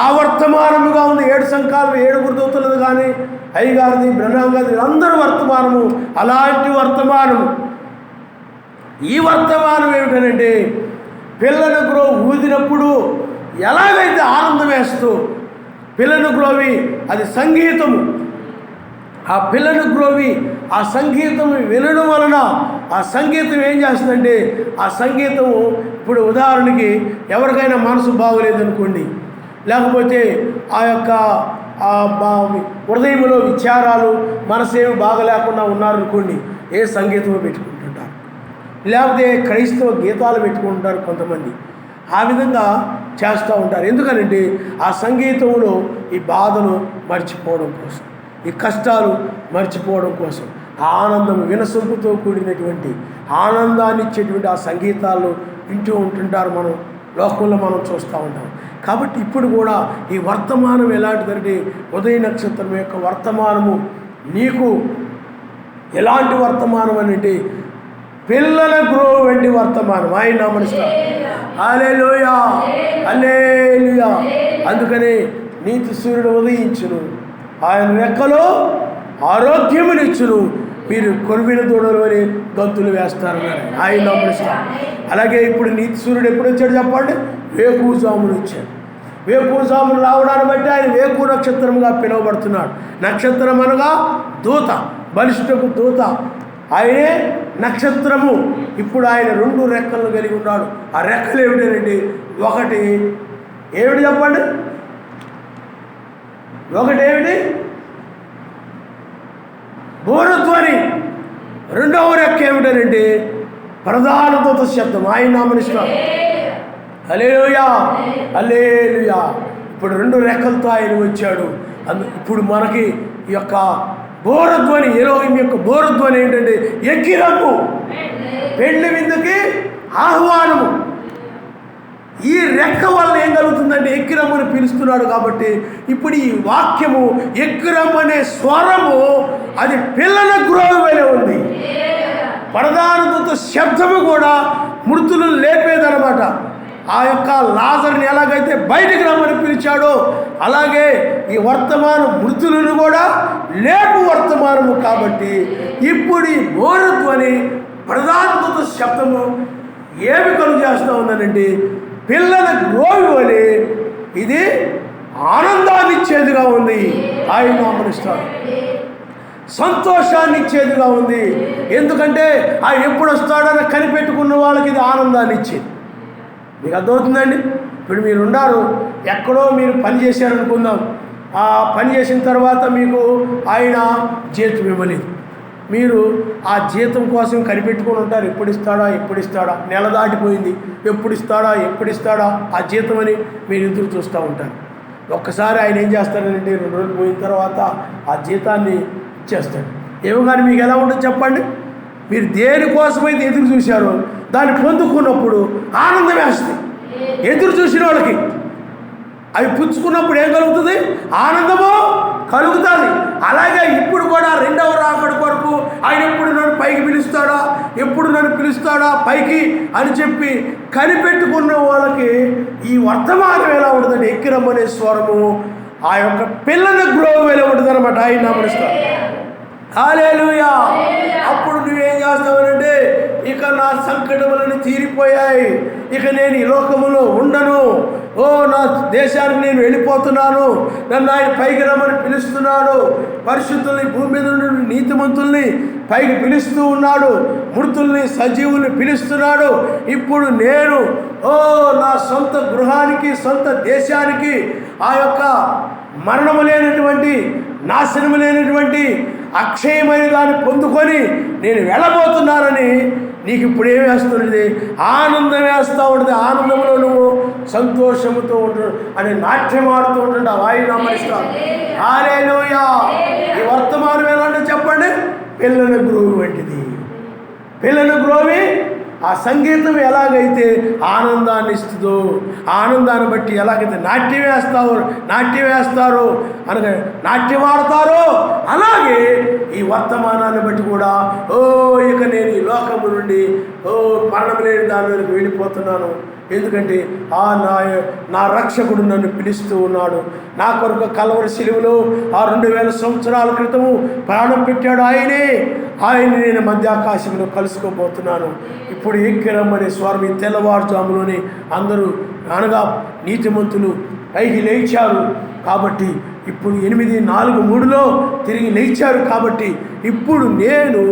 ఆ వర్తమానముగా ఉంది. 7 సంఘాలు 7 దూతలది కానీ అయ్యగారిది, బ్రహ్నాం గారిది, అందరూ వర్తమానము. అలాంటి వర్తమానము. ఈ వర్తమానం ఏమిటనంటే పిల్లల గ్రోవి ఊదినప్పుడు ఎలాగైతే ఆనందం వేస్తూ పిల్లల గ్రోవి అది సంగీతము, ఆ పిల్లను గ్రోవి ఆ సంగీతం వినడం వలన ఆ సంగీతం ఏం చేస్తుందంటే ఆ సంగీతం ఇప్పుడు ఉదాహరణకి ఎవరికైనా మనసు బాగోలేదనుకోండి, లేకపోతే ఆ యొక్క హృదయంలో విచారాలు మనసేమి బాగలేకుండా ఉన్నారనుకోండి, ఏ సంగీతమో పెట్టుకుంటుంటారు, లేకపోతే క్రైస్తవ గీతాలు పెట్టుకుంటారు కొంతమంది. ఆ విధంగా చేస్తూ ఉంటారు. ఎందుకనంటే ఆ సంగీతంలో ఈ బాధలు మర్చిపోవడం కోసం, ఈ కష్టాలు మర్చిపోవడం కోసం, ఆ ఆనందం వినసొంపుతో కూడినటువంటి ఆనందాన్ని ఇచ్చేటువంటి ఆ సంగీతాలు వింటూ ఉంటుంటారు. మనం లోకంలో మనం చూస్తూ ఉంటాం. కాబట్టి ఇప్పుడు కూడా ఈ వర్తమానం ఎలాంటిదంటే ఉదయ నక్షత్రం యొక్క వర్తమానము నీకు ఎలాంటి వర్తమానం అంటే పిల్లల గ్రో వంటి వర్తమానం. ఆయన నామనిస్తారు. హల్లెలూయా, హల్లెలూయా. అందుకని నీతి సూర్యుడు ఉదయించును, ఆయన రెక్కలో ఆరోగ్యమునిచ్చును, మీరు కొరివిన దూడలు అని గంతులు వేస్తారన్నారు. ఆయన నామనిస్తారు. అలాగే ఇప్పుడు నీతి సూర్యుడు ఎప్పుడు వచ్చాడు చెప్పండి? వేకువజామును వచ్చాడు. వేకువజామును రావడాన్ని బట్టి ఆయన వేకు నక్షత్రంగా పిలువబడుతున్నాడు. నక్షత్రం అనగా దూత, బలిష్ఠకు దూత. ఆయనే నక్షత్రము. ఇప్పుడు ఆయన 2 రెక్కలను కలిగి ఉన్నాడు. ఆ రెక్కలు ఏమిటండి? ఒకటి ఏమిటి చెప్పండి? ఒకటి ఏమిటి? బూరధ్వని. రెండవ రెక్క ఏమిటనంటే ప్రధాన దూత శబ్దం. ఆయన నామనిస్తాడు. హల్లెలూయా, హల్లెలూయా. ఇప్పుడు 2 రెక్కలతో ఆయన వచ్చాడు. ఇప్పుడు మనకి ఈ యొక్క బోరధ్వని, ఎలోహిం యొక్క బోరధ్వని ఏంటంటే ఎక్కిరమ్ము, పెళ్లి విందుకి ఆహ్వానము. ఈ రెక్క వల్ల ఏం కలుగుతుందంటే ఎక్కిరమ్మని పిలుస్తున్నాడు. కాబట్టి ఇప్పుడు ఈ వాక్యము ఎక్కిరమ్మనే స్వరము అది పిల్లల గ్రోవి వలె ఉంది. ప్రధాన దూత శబ్దము కూడా మృతులను లేపేదనమాట. ఆ యొక్క లాజర్ని ఎలాగైతే బయటికి రమ్మని పిలిచాడో అలాగే ఈ వర్తమానం మృతులను కూడా లేపు వర్తమానము. కాబట్టి ఇప్పుడు ఈ బోరధ్వని ప్రధాన దూత శబ్దము ఏమి కలుగు చేస్తూ ఉందనంటే పిల్లల గ్రోవి వలె ఇది ఆనందాన్ని ఇచ్చేదిగా ఉంది. ఆయన నామనిస్తాడు. సంతోషాన్ని ఇచ్చేదిగా ఉంది. ఎందుకంటే ఆయన ఎప్పుడు వస్తాడని కనిపెట్టుకున్న వాళ్ళకి ఇది ఆనందాన్ని ఇచ్చేది. మీకు అర్థమవుతుందండి? ఇప్పుడు మీరు ఉన్నారు, ఎక్కడో మీరు పని చేశారనుకుందాం. ఆ పని చేసిన తర్వాత మీకు ఆయన జీతం ఇవ్వలేదు. మీరు ఆ జీతం కోసం కనిపెట్టుకొని ఉంటారు. ఎప్పుడు ఇస్తాడా, నెల దాటిపోయింది, ఎప్పుడు ఇస్తాడా ఆ జీతం అని మీరు ఎదురు చూస్తూ ఉంటారు. ఒక్కసారి ఆయన ఏం చేస్తారంటే 2 రోజులు పోయిన తర్వాత ఆ జీతాన్ని ఇచ్చేస్తాడు. ఏమో కానీ మీకు ఎలా ఉంటుంది చెప్పండి? మీరు దేనికోసమైతే ఎదురు చూశారో దాన్ని పొందుకున్నప్పుడు ఆనందం వేస్తుంది. ఎదురు చూసిన వాళ్ళకి అవి పుచ్చుకున్నప్పుడు ఏం కలుగుతుంది? ఆనందము కలుగుతుంది. అలాగే ఇప్పుడు కూడా 2వ రాకడ కొరకు ఆయన ఎప్పుడు నన్ను పైకి పిలుస్తాడా, ఎప్పుడు నన్ను పిలుస్తాడా పైకి అని చెప్పి కనిపెట్టుకున్న వాళ్ళకి ఈ వర్తమానం ఎలా ఉంటుందంటే ఎక్కిరమ్మనే స్వరము ఆ యొక్క పిల్లల గ్రోవ్ ఎలా ఉంటుంది అనమాట. ఆయన నామనిస్తాడు. హల్లెలూయా. అప్పుడు నువ్వేం చేస్తావనంటే ఇక నా సంకటములను తీరిపోయాయి, ఇక నేను ఈ లోకములో ఉండను, నా దేశానికి నేను వెళ్ళిపోతున్నాను, నన్ను ఆయన పైకి రమ్మని పిలుస్తున్నాడు. పరిశుద్ధుల్ని, భూమి మీద నుండి నీతిమంతుల్ని పైకి పిలుస్తూ ఉన్నాడు, మృతుల్ని సజీవుల్ని పిలుస్తున్నాడు. ఇప్పుడు నేను నా సొంత గృహానికి, సొంత దేశానికి, ఆ యొక్క మరణము లేనటువంటి, నాశనము లేనటువంటి అక్షయమైన దాన్ని పొందుకొని నేను వెళ్ళబోతున్నానని నీకు ఇప్పుడు ఏం వేస్తున్నది? ఆనందం వేస్తూ ఉంటుంది. ఆనందంలో నువ్వు సంతోషముతో ఉంటు అని నాట్యం ఆడుతూ ఉంటుంది. ఆ వాయువు నామనిస్తావు. హల్లెలూయా. ఈ వర్తమానం ఎలాంటి చెప్పండి? పిల్లల గ్రోవి వంటిది. పిల్లల గ్రోవి ఆ సంగీతం ఎలాగైతే ఆనందాన్ని ఇస్తుందో, ఆనందాన్ని బట్టి ఎలాగైతే నాట్యం వేస్తారో అనగా నాట్యం ఆడతారో అలాగే ఈ వర్తమానాన్ని బట్టి కూడా ఇక నేను ఈ లోకము నుండి మరణం లేని దానిలోకి వెళ్ళిపోతున్నాను. ఎందుకంటే నా రక్షకుడు నన్ను పిలుస్తూ ఉన్నాడు. నా కొరకు కల్వరి శిలువలో 2000 సంవత్సరాల క్రితము ప్రాణం పెట్టాడు ఆయనే. ఆయన్ని నేను మధ్యాకాశంలో కలుసుకోబోతున్నాను. ఇప్పుడు ఎక్కిరమ్మనే స్వరం ఈ తెల్లవారుజాములోనే అందరూ అనగా నీతిమంతులు పైకి లేచారు. కాబట్టి ఇప్పుడు 8:43లో తిరిగి లేచారు కాబట్టి ఇప్పుడు నేను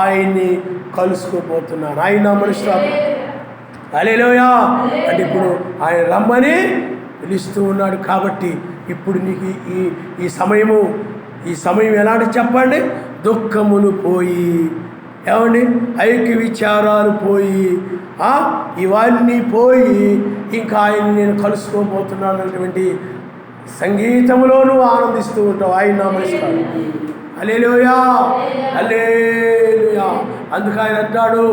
ఆయన్ని కలుసుకోబోతున్నాను. ఆయన మనుషులు హల్లెలూయా. అంటే ఇప్పుడు ఆయన రమ్మని పిలుస్తూ ఉన్నాడు కాబట్టి ఇప్పుడు నీకు ఈ సమయం ఎలాంటి చెప్పండి, దుఃఖములు పోయి, ఏమండి, ఐక్య విచారాలు పోయి, ఇవన్నీ పోయి ఇంకా ఆయన్ని నేను కలుసుకోబోతున్నాను అనేటువంటి సంగీతంలో నువ్వు ఆనందిస్తూ ఉంటావు. ఆయన నామస్కారం. హల్లెలూయా, హల్లెలూయా. అందుకు ఆయన అంటాడు,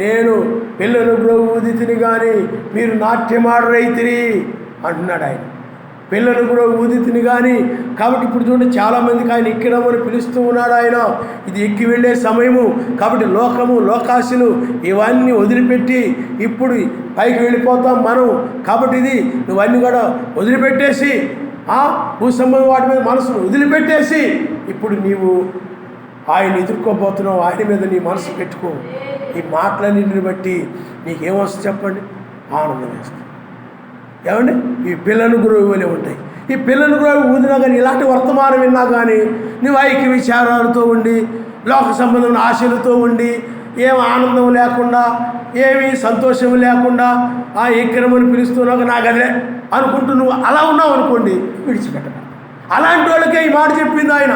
నేను పిల్లలు ఊదితిని కానీ మీరు నాట్యమాడరైతిరి అంటున్నాడు ఆయన. పిల్లలు కూడా ఊదితిని కానీ. కాబట్టి ఇప్పుడు చూడండి, చాలామందికి ఆయన ఎక్కిరమ్మని పిలుస్తూ ఉన్నాడు ఆయన. ఇది ఎక్కి వెళ్ళే సమయము కాబట్టి లోకము, లోకాశలు ఇవన్నీ వదిలిపెట్టి ఇప్పుడు పైకి వెళ్ళిపోతాం మనం. కాబట్టి ఇది నువ్వన్నీ కూడా వదిలిపెట్టేసి భూ సంబంధం వాటి మీద మనసును వదిలిపెట్టేసి ఇప్పుడు నీవు ఆయన ఎదుర్కోబోతున్నావు. ఆయన మీద నీ మనసు పెట్టుకో. ఈ మాటలన్నింటిని బట్టి నీకేమొస్తుంది చెప్పండి? ఆనందం వేస్తుంది. ఏమండి, ఈ పిల్లలు గురువు వలె ఉంటాయి. ఈ పిల్లలు గురువు ఊదినా కానీ, ఇలాంటి వర్తమానం విన్నా కానీ నువ్వు ఐక్య విచారాలతో ఉండి, లోక సంబంధమైన ఆశలతో ఉండి, ఏం ఆనందం లేకుండా, ఏమీ సంతోషం లేకుండా ఎక్కిరమని పిలుస్తున్నావు నాకు అదే అనుకుంటూ నువ్వు అలా ఉన్నావు అనుకోండి, విడిచిపెట్టక. అలాంటి వాళ్ళకే ఈ మాట చెప్పింది ఆయన.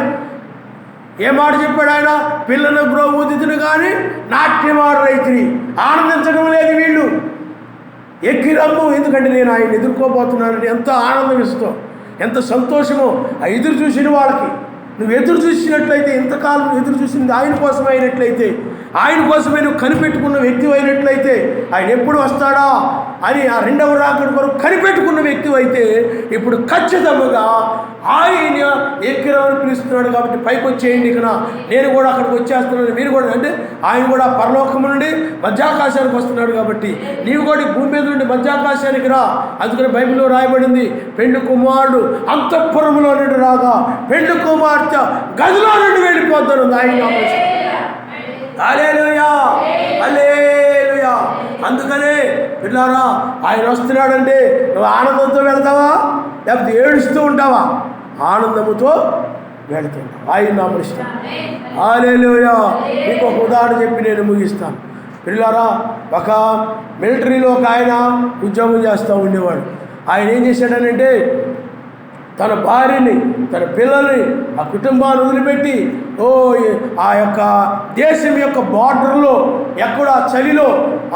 ఏ మాట చెప్పాడు ఆయన? పిల్లలు గురువు ఊదితుని కానీ నాట్యమాడరైతిని. ఆనందించడం లేదు వీళ్ళు. ఎక్కిరమ్ము, ఎందుకంటే నేను ఆయన ఎదుర్కోబోతున్నానని ఎంత ఆనందం ఇస్తావు, ఎంత సంతోషమో. ఆ ఎదురు చూసిన వాళ్ళకి నువ్వు ఎదురు చూసినట్లయితే, ఇంతకాలం ఎదురు చూసింది ఆయన కోసం అయినట్లయితే, ఆయన కోసమే నువ్వు కనిపెట్టుకున్న వ్యక్తి అయినట్లయితే, ఆయన ఎప్పుడు వస్తాడా అని ఆ రెండవ రాకడ కొరకు కనిపెట్టుకున్న వ్యక్తి అయితే ఇప్పుడు ఖచ్చితంగా ఆయన ఎక్కిరమని పిలుస్తున్నాడు. కాబట్టి పైకి వచ్చేయండి, ఇక నేను కూడా అక్కడికి వచ్చేస్తున్నాను, మీరు కూడా. అంటే ఆయన కూడా పరలోకం నుండి మధ్యాకాశానికి వస్తున్నాడు కాబట్టి నీవు కూడా భూమి మీద నుండి మధ్యాకాశానికి రా. అందుకని బైబిల్లో రాయబడింది, పెండ్లి కుమారుడు అంతఃపురములో నుండి రాగా పెండ్లి కుమార్తె గదిలో నుండి వెళ్ళిపోతారు. ఆయన హల్లెలూయా, హల్లెలూయా. అందుకనే పిల్లారా, ఆయన వస్తున్నాడంటే నువ్వు ఆనందంతో వెళ్తావా లేకపోతే ఏడుస్తూ ఉంటావా? ఆనందముతో వెళుతుంటావు. ఆయన నామం. హల్లెలూయా. మీకు ఒక ఉదాహరణ చెప్పి నేను ముగిస్తాను. పిల్లారా, ఒక మిలిటరీలో ఒక ఆయన ఉద్యోగం చేస్తూ ఉండేవాడు. ఆయన ఏం చేశాడనంటే తన భార్యని, తన పిల్లల్ని, ఆ కుటుంబాన్ని వదిలిపెట్టి ఆ యొక్క దేశం యొక్క బార్డర్లో, ఎక్కడ చలిలో,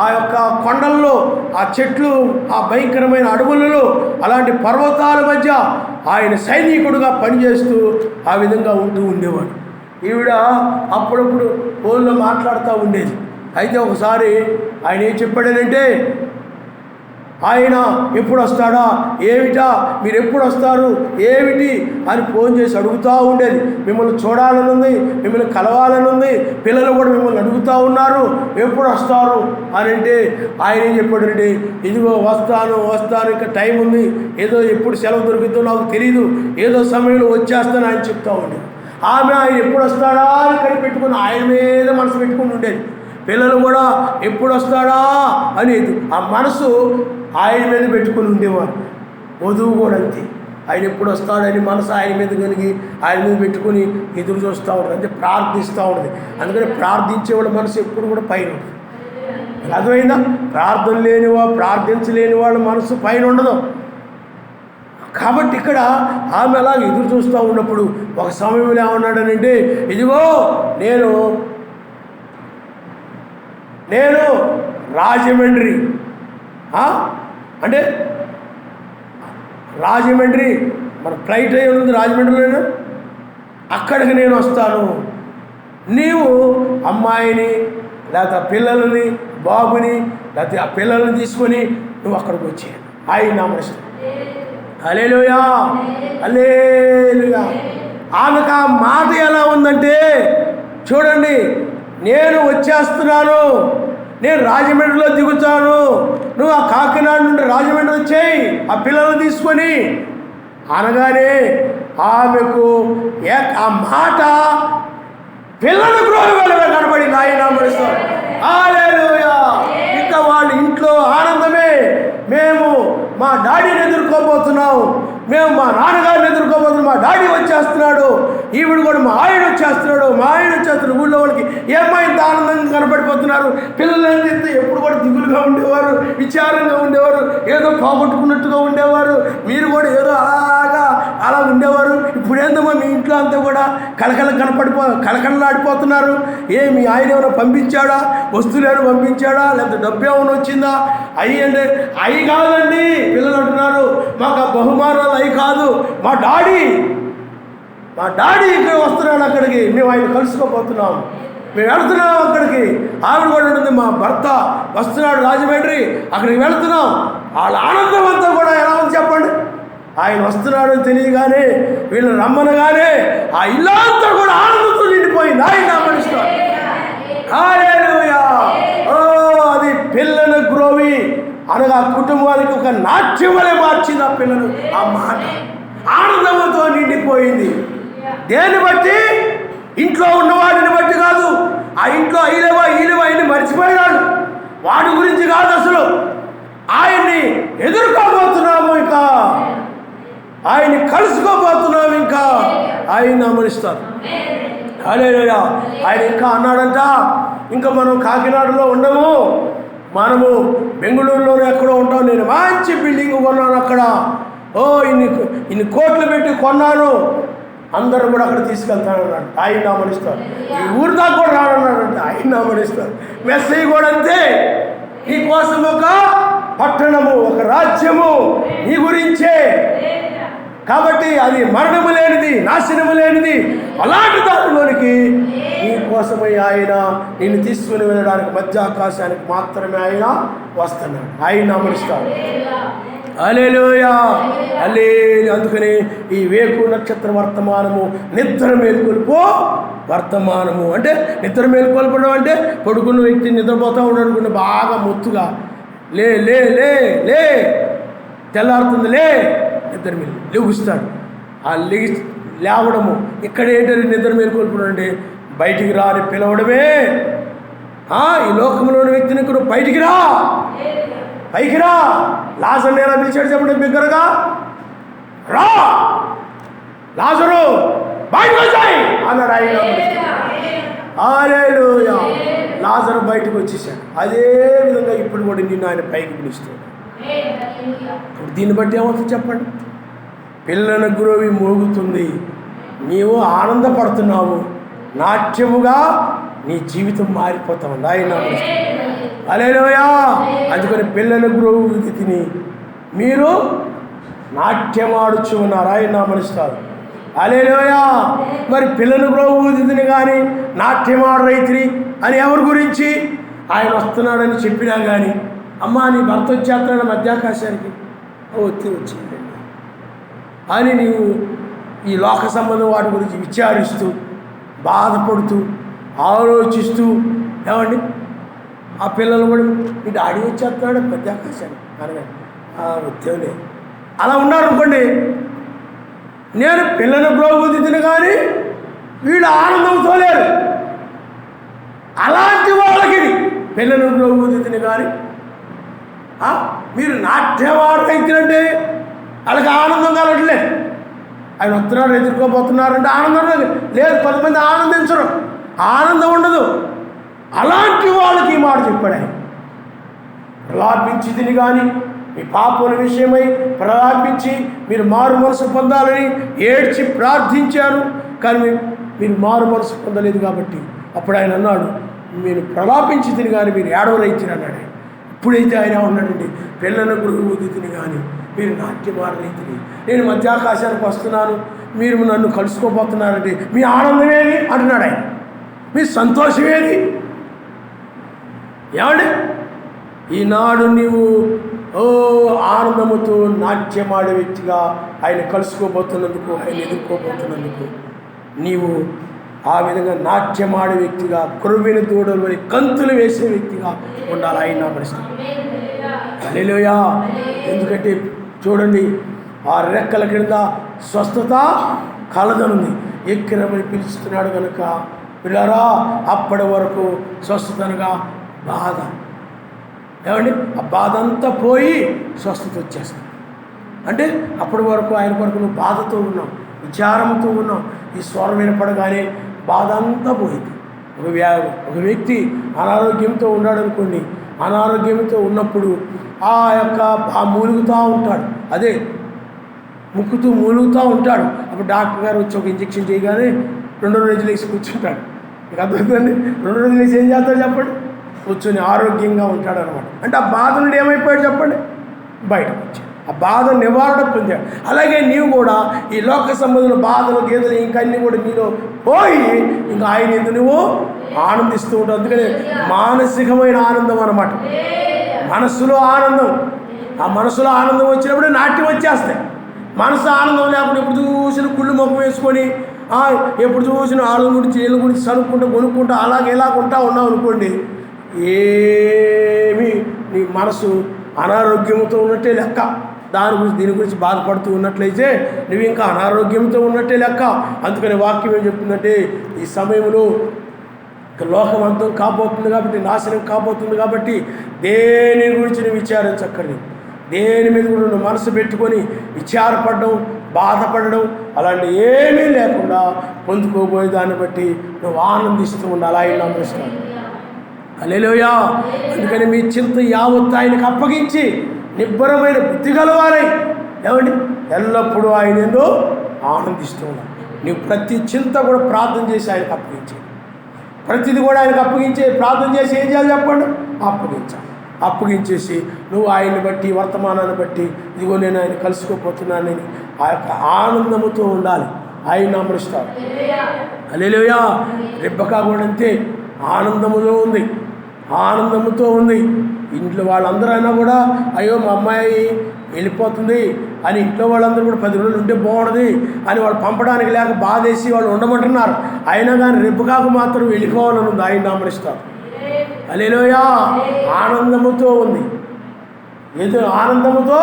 ఆ యొక్క కొండల్లో, ఆ చెట్లు, ఆ భయంకరమైన అడవులలో, అలాంటి పర్వతాల మధ్య ఆయన సైనికుడుగా పనిచేస్తూ ఆ విధంగా ఉంటూ ఉండేవాడు. ఈవిడ అప్పుడప్పుడు ఫోన్లో మాట్లాడుతూ ఉండేది. అయితే ఒకసారి ఆయన ఏం చెప్పాడనంటే, ఆయన ఎప్పుడు వస్తాడా, ఏమిటా, మీరు ఎప్పుడు వస్తారు, ఏమిటి అని ఫోన్ చేసి అడుగుతూ ఉండేది. మిమ్మల్ని చూడాలని ఉంది, మిమ్మల్ని కలవాలని ఉంది, పిల్లలు కూడా మిమ్మల్ని అడుగుతూ ఉన్నారు ఎప్పుడు వస్తారు అని. అంటే ఆయన ఏం చెప్పాడంటే, ఇదిగో వస్తాను ఇంకా టైం ఉంది, ఏదో ఎప్పుడు సెలవు దొరుకుతుందో నాకు తెలియదు, ఏదో సమయంలో వచ్చేస్తాను ఆయన చెప్తూ ఉండేది. ఆమె ఆయన ఎప్పుడు వస్తాడా అని కనిపెట్టుకుని ఆయన మీద మనసు పెట్టుకుని ఉండేది. పిల్లలు కూడా ఎప్పుడు వస్తాడా అనేది ఆ మనసు ఆయన మీద పెట్టుకుని ఉండేవారు. వధువు కూడా అంతే, ఆయన ఎప్పుడు వస్తాడని మనసు ఆయన మీద కలిగి ఆయన మీద పెట్టుకుని ఎదురు చూస్తూ ఉంటుంది, అంటే ప్రార్థిస్తూ ఉంటుంది. అందుకని ప్రార్థించేవాళ్ళ మనసు ఎప్పుడు కూడా పైన ఉంటుంది. అర్థమైందా? ప్రార్థించలేని వాళ్ళ మనసు పైన ఉండదు. కాబట్టి ఇక్కడ ఆమె అలా ఎదురు చూస్తూ ఉన్నప్పుడు ఒక సమయంలో ఏమన్నాడనంటే, ఇదిగో నేను రాజమండ్రి, అంటే రాజమండ్రి మన ఫ్లైట్ అయ్యి ఉంది రాజమండ్రిలోనే, అక్కడికి నేను వస్తాను, నీవు అమ్మాయిని లేకపోతే ఆ పిల్లలని, బాబుని లేకపోతే ఆ పిల్లల్ని తీసుకొని నువ్వు అక్కడికి వచ్చేయాలి. ఆయన నామస్తం. హల్లెలూయా, హల్లెలూయా. ఆమెకు ఆ మాట ఎలా ఉందంటే చూడండి, నేను వచ్చేస్తున్నాను, నేను రాజమండ్రిలో దిగుతాను, నువ్వు ఆ కాకినాడ నుండి రాజమండ్రి వచ్చేయి ఆ పిల్లలను తీసుకొని అనగానే ఆమెకు ఆ మాట పిల్లల గృహంలో కనబడింది. ఆయన హల్లెలూయా. ఇంకా వాళ్ళ ఇంట్లో ఆనందమే. మేము మా డాడీని ఎదుర్కోబోతున్నాం, మేము మా నాన్నగారిని ఎదుర్కోబోతున్నాం, మా డాడీ వచ్చేస్తున్నాడు, ఈవిడ కూడా మా ఆయన వచ్చేస్తున్నాడు, ఊళ్ళో వాళ్ళకి ఏమైంది ఆనందంగా కనపడిపోతున్నారు. పిల్లలు ఏంటంటే ఎప్పుడు కూడా దిగులుగా ఉండేవారు, విచారంగా ఉండేవారు, ఏదో పోగొట్టుకున్నట్టుగా ఉండేవారు. మీరు కూడా ఏదో అలా ఉండేవారు. ఇప్పుడు ఏందమ్మా మీ ఇంట్లో అంతా కూడా కళకళలాడిపోతున్నారు. మీ ఆయన ఏమైనా పంపించాడా, వస్తువులు ఏమైనా పంపించాడా, లేకపోతే డబ్బు ఏమైనా వచ్చిందా? అవి అంటే అవి కాదండి. పిల్లలు అంటున్నారు మాకు ఆ బహుమానాలు అవి కాదు, మా డాడీ ఇక్కడ వస్తున్నాడు, అక్కడికి మేము ఆయన కలుసుకోబోతున్నాం, మేము వెళుతున్నాం అక్కడికి. ఆవిడ కూడా ఉంటుంది మా భర్త వస్తున్నాడు రాజమండ్రి, అక్కడికి వెళుతున్నాం. వాళ్ళ ఆనందం అంతా కూడా ఎలా ఉంది చెప్పండి. ఆయన వస్తున్నాడని తెలియగానే వీళ్ళు రమ్మనగానే ఆ ఇల్లంతా కూడా ఆనందంతో నిండిపోయింది. ఆయన నామనిస్తాడు. హల్లెలూయా. అది పిల్లల గ్రోవి అనగా కుటుంబానికి ఒక నాట్యం వలె మార్చింది. ఆ పిల్లలు ఆ మాట ఆనందంతో నిండిపోయింది. దేన్ని బట్టి? ఇంట్లో ఉన్నవాడిని బట్టి కాదు. ఆ ఇంట్లో ఈలేవా ఆయన్ని మర్చిపోయినాడు. వాడి గురించి కాదు, అసలు ఆయన్ని ఎదుర్కోబోతున్నాము, ఇంకా ఆయన్ని కలుసుకోబోతున్నాము, ఇంకా ఆయన నామనిస్తారు. హల్లెలూయా. ఆయన ఇంకా అన్నాడంట, ఇంకా మనం కాకినాడలో ఉండము, మనము బెంగళూరులోనే ఎక్కడో ఉంటాం. నేను మంచి బిల్డింగ్ కొన్నాను అక్కడ, ఇన్ని కోట్లు పెట్టి కొన్నాను, అందరూ కూడా అక్కడ తీసుకెళ్తానన్నాడు. ఆయన నామనిస్తారు. ఈ ఊరి దాకా కూడా రానన్నాడంటే ఆయన నామనిస్తారు. మెస్సయ్య కూడా అంతే, నీ కోసం ఒక పట్టణము, ఒక రాజ్యము నీ గురించే. కాబట్టి అది మరణము లేనిది, నాశనము లేనిది. అలాంటి దానిలోనికి నీ కోసమై ఆయన నిన్ను తీసుకుని వెళ్ళడానికి మధ్య ఆకాశానికి మాత్రమే ఆయన వస్తున్నాడు. ఆయన నామనిస్తాడు. హల్లెలూయా. అందుకని ఈ వేకు నక్షత్ర వర్తమానము నిద్ర మేల్కొల్పో వర్తమానము అంటే, నిద్ర మేల్కొల్పడం అంటే పడుకున్న వ్యక్తి నిద్రపోతూ ఉండనుకున్న బాగా మొత్తుగా లే లే లే లే తెల్లారుతుంది, లే నిద్ర మేలు లెగుస్తాడు. ఆ లేవడము ఇక్కడ ఏంటంటే నిద్ర మేల్కొల్పడం అంటే బయటికి రా అని పిలవడమే. ఈ లోకంలోని వ్యక్తిని నువ్వు బయటికి రా, పైకి రా. లాజరు ఎలా పిలిచాడు చెప్పండి బిగ్గరగా, రా లాజరు బయటకు వచ్చాయి అన్నాడు ఆయన. హల్లెలూయా. లాజరు బయటకు వచ్చేసాడు. అదే విధంగా ఇప్పుడు కూడా నిన్ను ఆయన పైకి పిలుస్తాడు. దీన్ని బట్టి ఏమవుతుంది చెప్పండి? పిల్లల గురువి మోగుతుంది, నీవు ఆనందపడుతున్నావు, నాట్యముగా నీ జీవితం మారిపోతావు. ఆయన హల్లెలూయా. అందుకని పిల్లల గురువు తిని మీరు నాట్యమాడుచు ఉన్నారు. ఆయన నామనిస్తారు. హల్లెలూయా. మరి పిల్లల గురువు తిని కానీ నాట్యమాడరైతిని అని ఎవరి గురించి? ఆయన వస్తున్నాడని చెప్పినా కానీ, అమ్మా నీ భర్త వచ్చేస్తున్నాడు మధ్యాకాశానికి, వచ్చిందండి అని నీవు ఈ లోక సంబంధం వాటి గురించి విచారిస్తూ బాధపడుతూ ఆలోచిస్తూ, ఏమండి ఆ పిల్లలు కూడా మీ డాడీ వచ్చేస్తున్నాడు మధ్యాకాశానికి అనగా వచ్చేలే అలా ఉన్నారు అనుకోండి. నేను పిల్లల బ్రోగుదిని కానీ వీళ్ళు ఆనందంతో లేరు. అలాంటి వాళ్ళకి పిల్లల బ్రోగుదిని కానీ మీరు నాట్యవాడైతే వాళ్ళకి ఆనందం కలగట్లేదు. ఆయన వస్తున్నారు ఎదుర్కోబోతున్నారంటే ఆనందం లేదు. 10 మంది ఆనందించరు, ఆనందం ఉండదు. అలాంటి వాళ్ళకి ఈ మాట చెప్పాడు ఆయన. ప్రలాపించి తిని కానీ మీ పాపల విషయమై ప్రలాపించి మీరు మారు మనసు పొందాలని ఏడ్చి ప్రార్థించారు, కానీ మీరు మారు మనసు పొందలేదు. కాబట్టి అప్పుడు ఆయన అన్నాడు, మీరు ప్రలాపించి తిని కానీ మీరు ఏడవరైతిని అన్నాడు ఆయన. ఇప్పుడైతే ఆయన ఉన్నాడండి, పిల్లల గురువు తిని కానీ మీరు నాట్యమాడరైతిని, నేను మధ్యాకాశానికి వస్తున్నాను, మీరు నన్ను కలుసుకోబోతున్నారంటే మీ ఆనందమేది అంటున్నాడు ఆయన. మీ సంతోషమేది? ఏమండి ఈనాడు నీవు ఆనందముతో నాట్యమాడే వ్యక్తిగా ఆయన కలుసుకోబోతున్నందుకు, ఆయన ఎదుర్కోబోతున్నందుకు నీవు ఆ విధంగా నాట్యమాడే వ్యక్తిగా, కొరువిన దూడలు అని కంతులు వేసే వ్యక్తిగా ఉండాలి. ఆయన నామనిస్తాడు. హల్లెలూయా. ఎందుకంటే చూడండి, ఆ రెక్కల క్రింద స్వస్థత కలదనుంది. ఎక్కిరమని పిలుస్తున్నాడు కనుక పిల్లరా, అప్పటి వరకు స్వస్థతనగా బాధ, ఏమండి ఆ బాధ అంతా పోయి స్వస్థత వచ్చేస్తుంది. అంటే అప్పటి వరకు ఆయన కొరకు నువ్వు బాధతో ఉన్నావు, విచారంతో ఉన్నాం. ఈ స్వరం వినపడగానే బాధ అంతా పోయింది. ఒక వ్యక్తి అనారోగ్యంతో ఉన్నాడు అనుకోండి, అనారోగ్యంతో ఉన్నప్పుడు ఆ మూలుగుతూ ఉంటాడు, అదే ముక్కుతూ మూలుగుతూ ఉంటాడు. అప్పుడు డాక్టర్ గారు వచ్చి ఒక ఇంజక్షన్ చేయగానే 2 రోజులు వేసి కూర్చుంటాడు. మీకు అర్థమవుతుంది? 2 రోజులు వేసి ఏం చేస్తాడు చెప్పండి? కూర్చొని ఆరోగ్యంగా ఉంటాడు అనమాట. అంటే ఆ బాధ నుండి ఏమైపోయాడు చెప్పండి? బయటకు వచ్చాడు. ఆ బాధ నివారణ పొందాడు. అలాగే నీవు కూడా ఈ లోక సంబంధమైన బాధలు గీతలు ఇంకా అన్నీ కూడా నీలో పోయి ఇంకా ఆయన ఎందుకు నువ్వు ఆనందిస్తూ ఉంటావు. అందుకని మానసికమైన ఆనందం అన్నమాట. మనస్సులో ఆనందం. ఆ మనసులో ఆనందం వచ్చినప్పుడు నాట్యం వచ్చేస్తాయి. మనసు ఆనందం లేకుండా ఎప్పుడు చూసిన కుళ్ళు ముఖం వేసుకొని ఎప్పుడు చూసిన వాళ్ళ గురించి వీళ్ళ గురించి చదువుకుంటూ కొనుక్కుంటూ ఇలాగుంటా ఉన్నావు అనుకోండి, ఏమి నీ మనసు అనారోగ్యంతో ఉన్నట్టే లెక్క. దీని గురించి బాధపడుతూ ఉన్నట్లయితే నువ్వు ఇంకా అనారోగ్యంతో ఉన్నట్టే లెక్క. అందుకని వాక్యం ఏం చెప్తుందంటే, ఈ సమయంలో లోకం అంతం కాబోతుంది కాబట్టి, నాశనం కాబోతుంది కాబట్టి దేని గురించి నువ్వు విచారించక్కర్లేదు. దేని మీద కూడా నువ్వు మనసు పెట్టుకొని విచారపడడం, బాధపడడం అలాంటి ఏమీ లేకుండా పొందుకోబోయే దాన్ని బట్టి నువ్వు ఆనందిస్తూ ఉండాలి. ఆయన నమస్కారం. హల్లెలూయా. అందుకని మీ చింత యావత్తు ఆయనకు అప్పగించి నిబ్బరమైన బుద్ధి గలవారై ఏమండి ఎల్లప్పుడూ ఆయన ఏందో ఆనందిస్తూ ఉన్నావు. నువ్వు ప్రతి చింత కూడా ప్రార్థన చేసి ఆయనకు అప్పగించి, ప్రతిది కూడా ఆయనకు అప్పగించే ప్రార్థన చేసి ఏం చేయాలి చెప్పండి? అప్పగించాలి. అప్పగించేసి నువ్వు ఆయన్ని బట్టి, వర్తమానాన్ని బట్టి, ఇదిగో నేను ఆయన కలుసుకోపోతున్నానని ఆ యొక్క ఆనందముతో ఉండాలి. ఆయన అమరుస్తాడు. హల్లెలూయా. రెబెకా కూడా అంతే ఆనందముతో ఉంది, ఆనందముతో ఉంది. ఇంట్లో వాళ్ళందరూ అయినా కూడా అయ్యో మా అమ్మాయి వెళ్ళిపోతుంది అని ఇంట్లో వాళ్ళందరూ కూడా 10 రోజులు ఉంటే బాగుంటుంది అని వాళ్ళు పంపడానికి లేక బాధేసి వాళ్ళు ఉండమంటున్నారు. అయినా కానీ రెబెకాకు మాత్రం వెళ్ళిపోవాలని ఉంది. ఆయన నామరిస్తారు. హల్లెలూయా. ఆనందముతో ఉంది, ఆనందముతో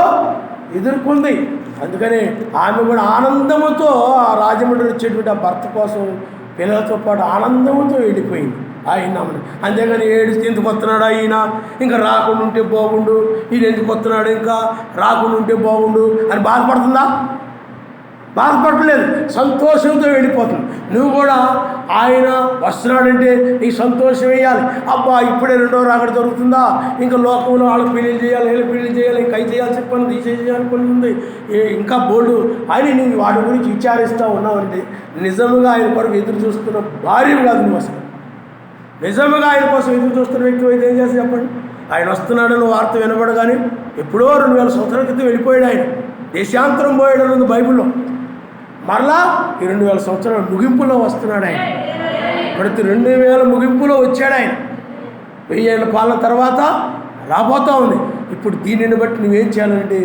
ఎదుర్కొంది. అందుకని ఆమె కూడా ఆనందముతో ఆ రాజమండ్రి వచ్చేటువంటి ఆ భర్త కోసం పిల్లలతో పాటు ఆనందముతో వెళ్ళిపోయింది. ఆయన నమ్మని. అంతేగాని ఏడిస్తే ఎందుకు వస్తున్నాడు ఆయన, ఇంకా రాకుండా ఉంటే బాగుండు, ఈయన ఎందుకు వస్తున్నాడు, ఇంకా రాకుండా ఉంటే బాగుండు అని బాధపడుతుందా? బాధపడలేదు, సంతోషంతో వెళ్ళిపోతుంది. నువ్వు కూడా ఆయన వస్తున్నాడంటే నీకు సంతోషం వేయాలి. అబ్బా ఇప్పుడే 2వ రాకడ దొరుకుతుందా, ఇంకా లోకంలో వాళ్ళకి పెళ్ళిళ్ళు చేయాలి, వీళ్ళకి పెళ్ళిళ్ళు చేయాలి, ఇంకా ఇది చేయాల్సి పని ఇది చేయాలి కొన్ని ఉంది, ఇంకా బోర్డు అని నువ్వు వాటి గురించి విచారిస్తూ ఉన్నావంటే నిజంగా ఆయన కొరకు ఎదురు చూస్తున్న భార్య కాదు నువ్వు. అసలు నిజంగా ఆయన కోసం ఎదురు చూస్తున్న వ్యక్తి అయితే ఏం చేస్తే చెప్పండి? ఆయన వస్తున్నాడని వార్త వినబడగానే ఎప్పుడో 2000 సంవత్సరాల క్రితం వెళ్ళిపోయాడు. ఆయన దేశాంతరం పోయాడు ఉంది బైబిల్లో. మరలా ఈ 2000 సంవత్సరాల ముగింపులో వస్తున్నాడు ఆయన. ప్రతి 2000 ముగింపులో వచ్చాడు ఆయన. 1000 ఏళ్ళ పాలన తర్వాత రాబోతూ ఉంది. ఇప్పుడు దీనిని బట్టి నువ్వేం చేయాలంటే,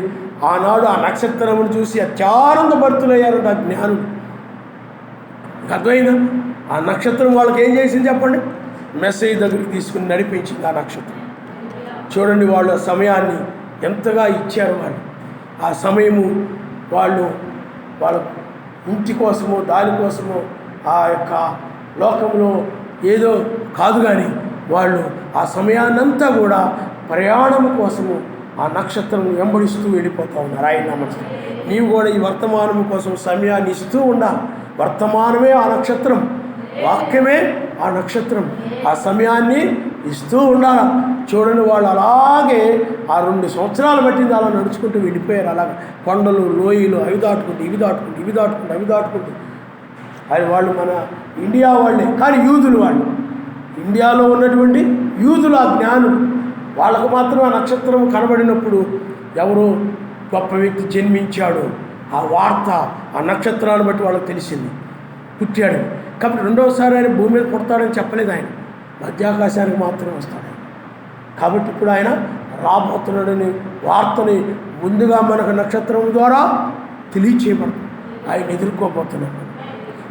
ఆనాడు ఆ నక్షత్రమును చూసి అత్యానంద భర్తులయ్యారంట ఆ జ్ఞానులు. అర్థమైందా? ఆ నక్షత్రం వాళ్ళకి ఏం చేసింది చెప్పండి? మెస్సేజ్ దగ్గరికి తీసుకుని నడిపించింది ఆ నక్షత్రం. చూడండి వాళ్ళు ఆ సమయాన్ని ఎంతగా ఇచ్చారు. వాళ్ళు ఆ సమయము వాళ్ళ ఇంటి కోసమో దానికోసమో ఆ యొక్క లోకంలో ఏదో కాదు, కానీ వాళ్ళు ఆ సమయాన్నంతా కూడా ప్రయాణం కోసము ఆ నక్షత్రం వెంబడిస్తూ వెళ్ళిపోతూ ఉన్నారు. ఆయన నమస్తే. నీవు కూడా ఈ వర్తమానము కోసం సమయాన్ని ఇస్తూ ఉండాలి. వర్తమానమే ఆ నక్షత్రం, వాక్యమే ఆ నక్షత్రం. ఆ సమయాన్ని ఇస్తూ ఉండాలి. చూడండి వాళ్ళు అలాగే ఆ 2 సంవత్సరాలు పట్టింది అలా నడుచుకుంటూ వెళ్ళిపోయారు. అలాగే కొండలు, లోయలు అవి దాటుకుంటూ ఇవి దాటుకుంటూ అది వాళ్ళు మన ఇండియా వాళ్ళే, కానీ యూదులు వాళ్ళు, ఇండియాలో ఉన్నటువంటి యూదులు ఆ జ్ఞానులు. వాళ్ళకు మాత్రం ఆ నక్షత్రం కనబడినప్పుడు ఎవరో గొప్ప వ్యక్తి జన్మించాడు ఆ వార్త ఆ నక్షత్రాన్ని బట్టి వాళ్ళకి తెలిసింది, పుట్టాడు. కాబట్టి 2వసారి ఆయన భూమి మీద పుడతాడని చెప్పలేదు. ఆయన మధ్యాకాశానికి మాత్రమే వస్తాడు. కాబట్టి ఇప్పుడు ఆయన రాబోతున్నాడని వార్తని ముందుగా మనకు నక్షత్రం ద్వారా తెలియచేయబడుతుంది. ఆయన ఎదుర్కోబోతున్నాడు,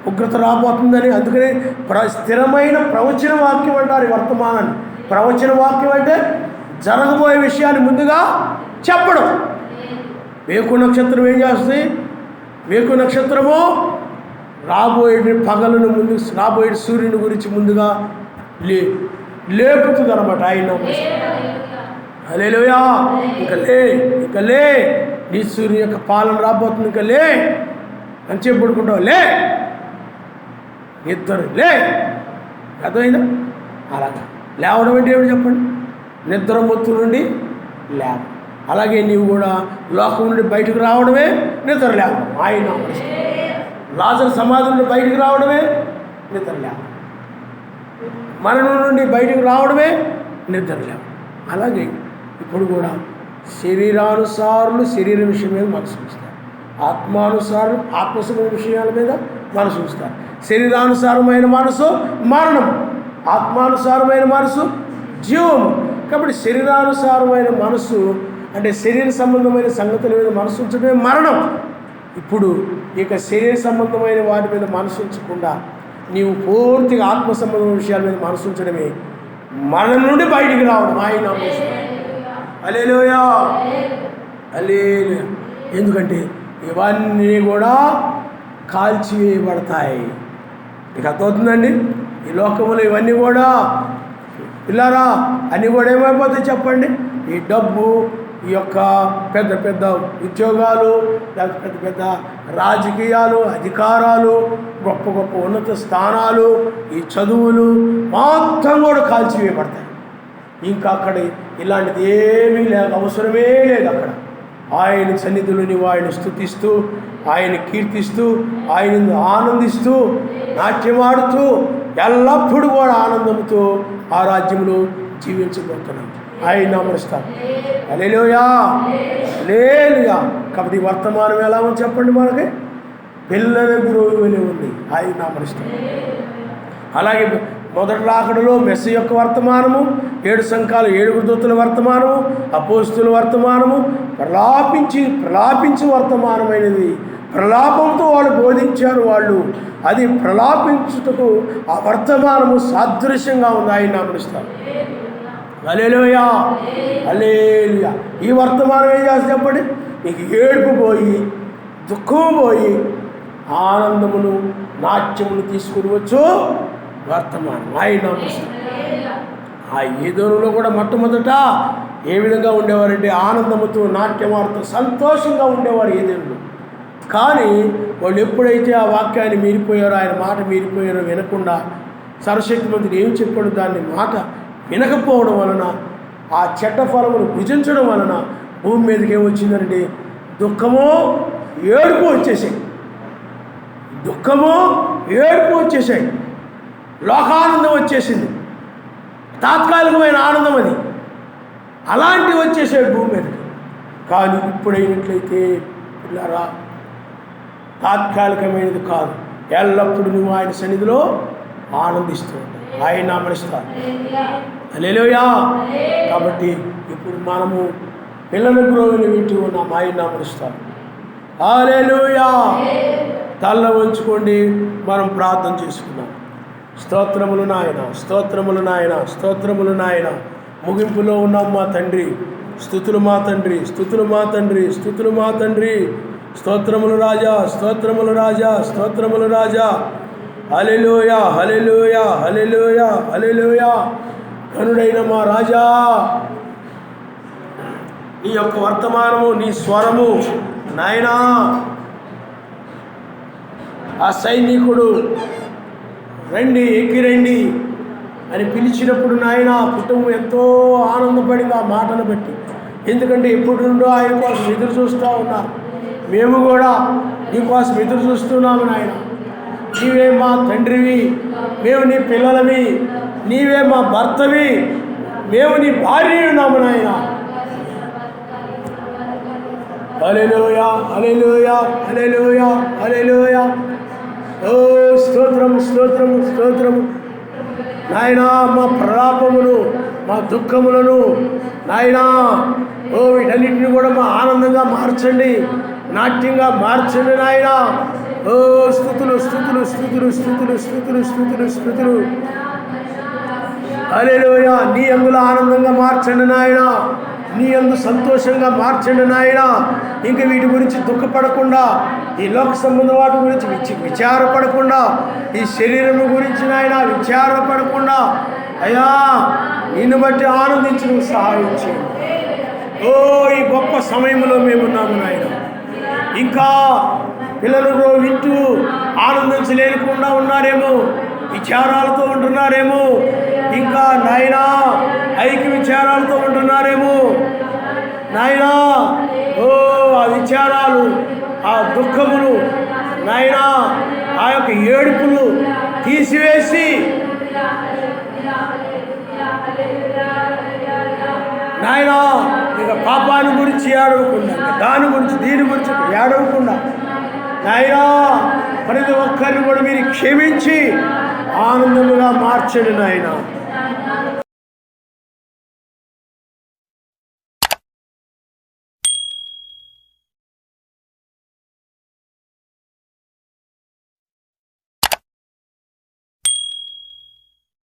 ఉగ్రత రాబోతుందని. అందుకని స్థిరమైన ప్రవచన వాక్యం అంటారు ఈ వర్తమానాన్ని. ప్రవచన వాక్యం అంటే జరగబోయే విషయాన్ని ముందుగా చెప్పడం. వేకు నక్షత్రం ఏం చేస్తుంది? వేకు నక్షత్రము రాబోయే పగలను ముందు, రాబోయే సూర్యుని గురించి ముందుగా లేపుతుంది అనమాట. ఆయన హల్లెలూయా. ఇక లే నీ సూర్యుని యొక్క పాలన రాబోతుంది. ఇక లే అంచేపు పడుకుంటావు, లే నిద్ర లే. అర్థమైందా? అలాగా లేవడం అంటే ఏమిటి చెప్పండి? నిద్ర మొత్తు నుండి లేవ. అలాగే నీవు కూడా లోకం నుండి బయటకు రావడమే నిద్ర లేవడం. ఆయన లాజరు సమాధి నుండి బయటకు రావడమే నిద్ర లేవడం. మరణం నుండి బయటకు రావడమే నిద్ర లేవడం. అలాగే ఇప్పుడు కూడా శరీరానుసారులు శరీర విషయం మీద మనసు ఉంచుతారు, ఆత్మానుసారులు ఆత్మస్వరూప విషయాల మీద మనసు ఉంచుతారు. శరీరానుసారమైన మనసు మరణం, ఆత్మానుసారమైన మనసు జీవము. కాబట్టి శరీరానుసారమైన మనసు అంటే శరీర సంబంధమైన సంగతుల మీద మనసు ఉంచడమే మరణం. ఇప్పుడు ఇక శరీర సంబంధమైన వాటి మీద మనసు ఉంచకుండా నీవు పూర్తిగా ఆత్మ సంబంధమైన విషయాల మీద మనసు ఉంచడమే మరణం నుండి బయటికి రావడం. ఆయన హల్లెలూయా, హల్లెలూయా. ఎందుకంటే ఇవన్నీ కూడా కాల్చివేయబడతాయి. ఇక అర్థమవుతుందండి? ఈ లోకంలో ఇవన్నీ కూడా పిల్లారా అన్నీ కూడా ఏమైపోతాయి చెప్పండి? ఈ డబ్బు, ఈ యొక్క పెద్ద పెద్ద ఉద్యోగాలు, లేకపోతే పెద్ద పెద్ద రాజకీయాలు, అధికారాలు, గొప్ప గొప్ప ఉన్నత స్థానాలు, ఈ చదువులు మొత్తం కూడా కాల్చివేయబడతాయి. ఇంకా అక్కడ ఇలాంటిది ఏమీ లేదు, అవసరమే లేదు. అక్కడ ఆయన సన్నిధిలో నీవు ఆయన స్తుతిస్తూ, ఆయన కీర్తిస్తూ, ఆయన ఆనందిస్తూ, నాట్యమాడుతూ, ఎల్లప్పుడూ కూడా ఆనందంతో ఆ రాజ్యంలో జీవించబోతున్నాం. ఆయన నామస్తాం. హల్లెలూయా, హల్లెలూయా. కాబట్టి వర్తమానం ఎలా ఉంది చెప్పండి? మనకి పిల్లల గురువులే ఉంది. ఆయన నామస్తాం. అలాగే మొదటి రాకడలో మెస్సీ యొక్క వర్తమానము, 7 సంఘాలు 7 దూతల వర్తమానము, అపోస్తుల వర్తమానము, ప్రలాపించి వర్తమానమైనది. ప్రలాపంతో వాళ్ళు బోధించారు. వాళ్ళు అది ప్రలాపించుటకు ఆ వర్తమానము సాదృశ్యంగా ఉంది. ఆయన నామస్తారు. హల్లెలూయా, హల్లెలూయా. ఈ వర్తమానం ఏం చేస్తే చెప్పండి? నీకు ఏడుపు పోయి, దుఃఖము పోయి, ఆనందమును నాట్యమును తీసుకుని వచ్చు వర్తమానం. ఆయన నామస్తారు. ఆ ఏదోనులో కూడా మొట్టమొదట ఏ విధంగా ఉండేవారంటే ఆనందముతో, నాట్యమాడుతూ, సంతోషంగా ఉండేవారు ఏదేనులో. కానీ వాళ్ళు ఎప్పుడైతే ఆ వాక్యాన్ని మీరిపోయారో, ఆయన మాట మీరిపోయారో, వినకుండా సర్వశక్తిమంతుడు ఏం చెప్పాడు దాన్ని మాట వినకపోవడం వలన, ఆ చెడ్డ ఫలమును భుజించడం వలన భూమి మీదకి ఏమొచ్చిందంటే దుఃఖము, ఏడుపు వచ్చేసాయి. దుఃఖము, ఏడుపు వచ్చేసాయి. లోకానందం వచ్చేసింది, తాత్కాలికమైన ఆనందం అది. అలాంటివి వచ్చేసాయి భూమి మీదకి. కానీ ఇప్పుడైనట్లయితే పిల్లరా, తాత్కాలికమైనది కాదు, ఎల్లప్పుడూ నువ్వు ఆయన సన్నిధిలో ఆనందిస్తూ ఆయన నామనిస్తావు. హల్లెలూయా. కాబట్టి ఇప్పుడు మనము పిల్లల గురువుని వింటూ ఉన్నాం. ఆయన నామనిస్తాం. హల్లెలూయా. తల్ల వంచుకోండి, మనం ప్రార్థన చేసుకున్నాం. స్తోత్రములు నాయన, స్తోత్రములు నాయన, స్తోత్రములు నాయన. ముగింపులో ఉన్నాం మా తండ్రి. స్తుతులు మా తండ్రి, స్తుతులు మా తండ్రి, స్తుతులు మా తండ్రి. స్తోత్రములు రాజా, స్తోత్రములు రాజా, స్తోత్రములు రాజా. హల్లెలూయా, హల్లెలూయా, హల్లెలూయా, హల్లెలూయా. ఘనుడైన మా రాజా, నీ యొక్క వర్తమానము, నీ స్వరము నాయనా, ఆ సైనికుడు రండి, ఎక్కిరండి అని పిలిచినప్పుడు నాయన కుటుంబం ఎంతో ఆనందపడింది ఆ మాటను బట్టి. ఎందుకంటే ఎప్పుడు నుండో ఆయన కోసం ఎదురు చూస్తూ ఉన్నారు. మేము కూడా నీకోసం ఎదురు చూస్తున్నాము నాయన. నీవే మా తండ్రివి, మేము నీ పిల్లలవి, నీవే మా భర్తవి, మేము నీ భార్య ఉన్నాము నాయన. హల్లెలూయా, హల్లెలూయా, హల్లెలూయా, హల్లెలూయా. ఓ స్తోత్రము, స్తోత్రము, స్తోత్రము నాయనా. మా ప్రలాపమును, మా దుఃఖములను నాయనా, ఓ వీటన్నిటిని కూడా మా ఆనందంగా మార్చండి, నాట్యంగా మార్చండి నాయన. ఓ స్తుతులు, స్తుతులు, స్తుతులు, స్తుతులు, స్తుతులు, స్తుతులు, స్తుతులు. హల్లెలూయా. నీ యందులో ఆనందంగా మార్చండి నాయన, నీ యందు సంతోషంగా మార్చండి నాయన. ఇంక వీటి గురించి దుఃఖపడకుండా, ఈ లోక సంబంధం వాటి గురించి విచారపడకుండా, ఈ శరీరం గురించి నాయన విచారపడకుండా, అయ్యా నిన్ను బట్టి ఆనందించి నువ్వు సహాయం చేయండి. ఓ ఈ గొప్ప సమయంలో మేమున్నాము నాయన. ఇంకా పిల్లలు వింటూ ఆనందించలేకుండా ఉన్నారేమో, విచారాలతో ఉంటున్నారేమో, ఇంకా నాయనా ఐక్య విచారాలతో ఉంటున్నారేమో నాయనా. ఓ ఆ విచారాలు, ఆ దుఃఖములు నాయనా, ఆ యొక్క ఏడుపులు తీసివేసి నాయనా ఇక పాపాన్ని గురించి ఏడవకుండా, దాని గురించి దీని గురించి ఏడవకుండా నాయనా ప్రతి ఒక్కరిని కూడా మీరు క్షమించి ఆనందముగా మార్చండి నాయన.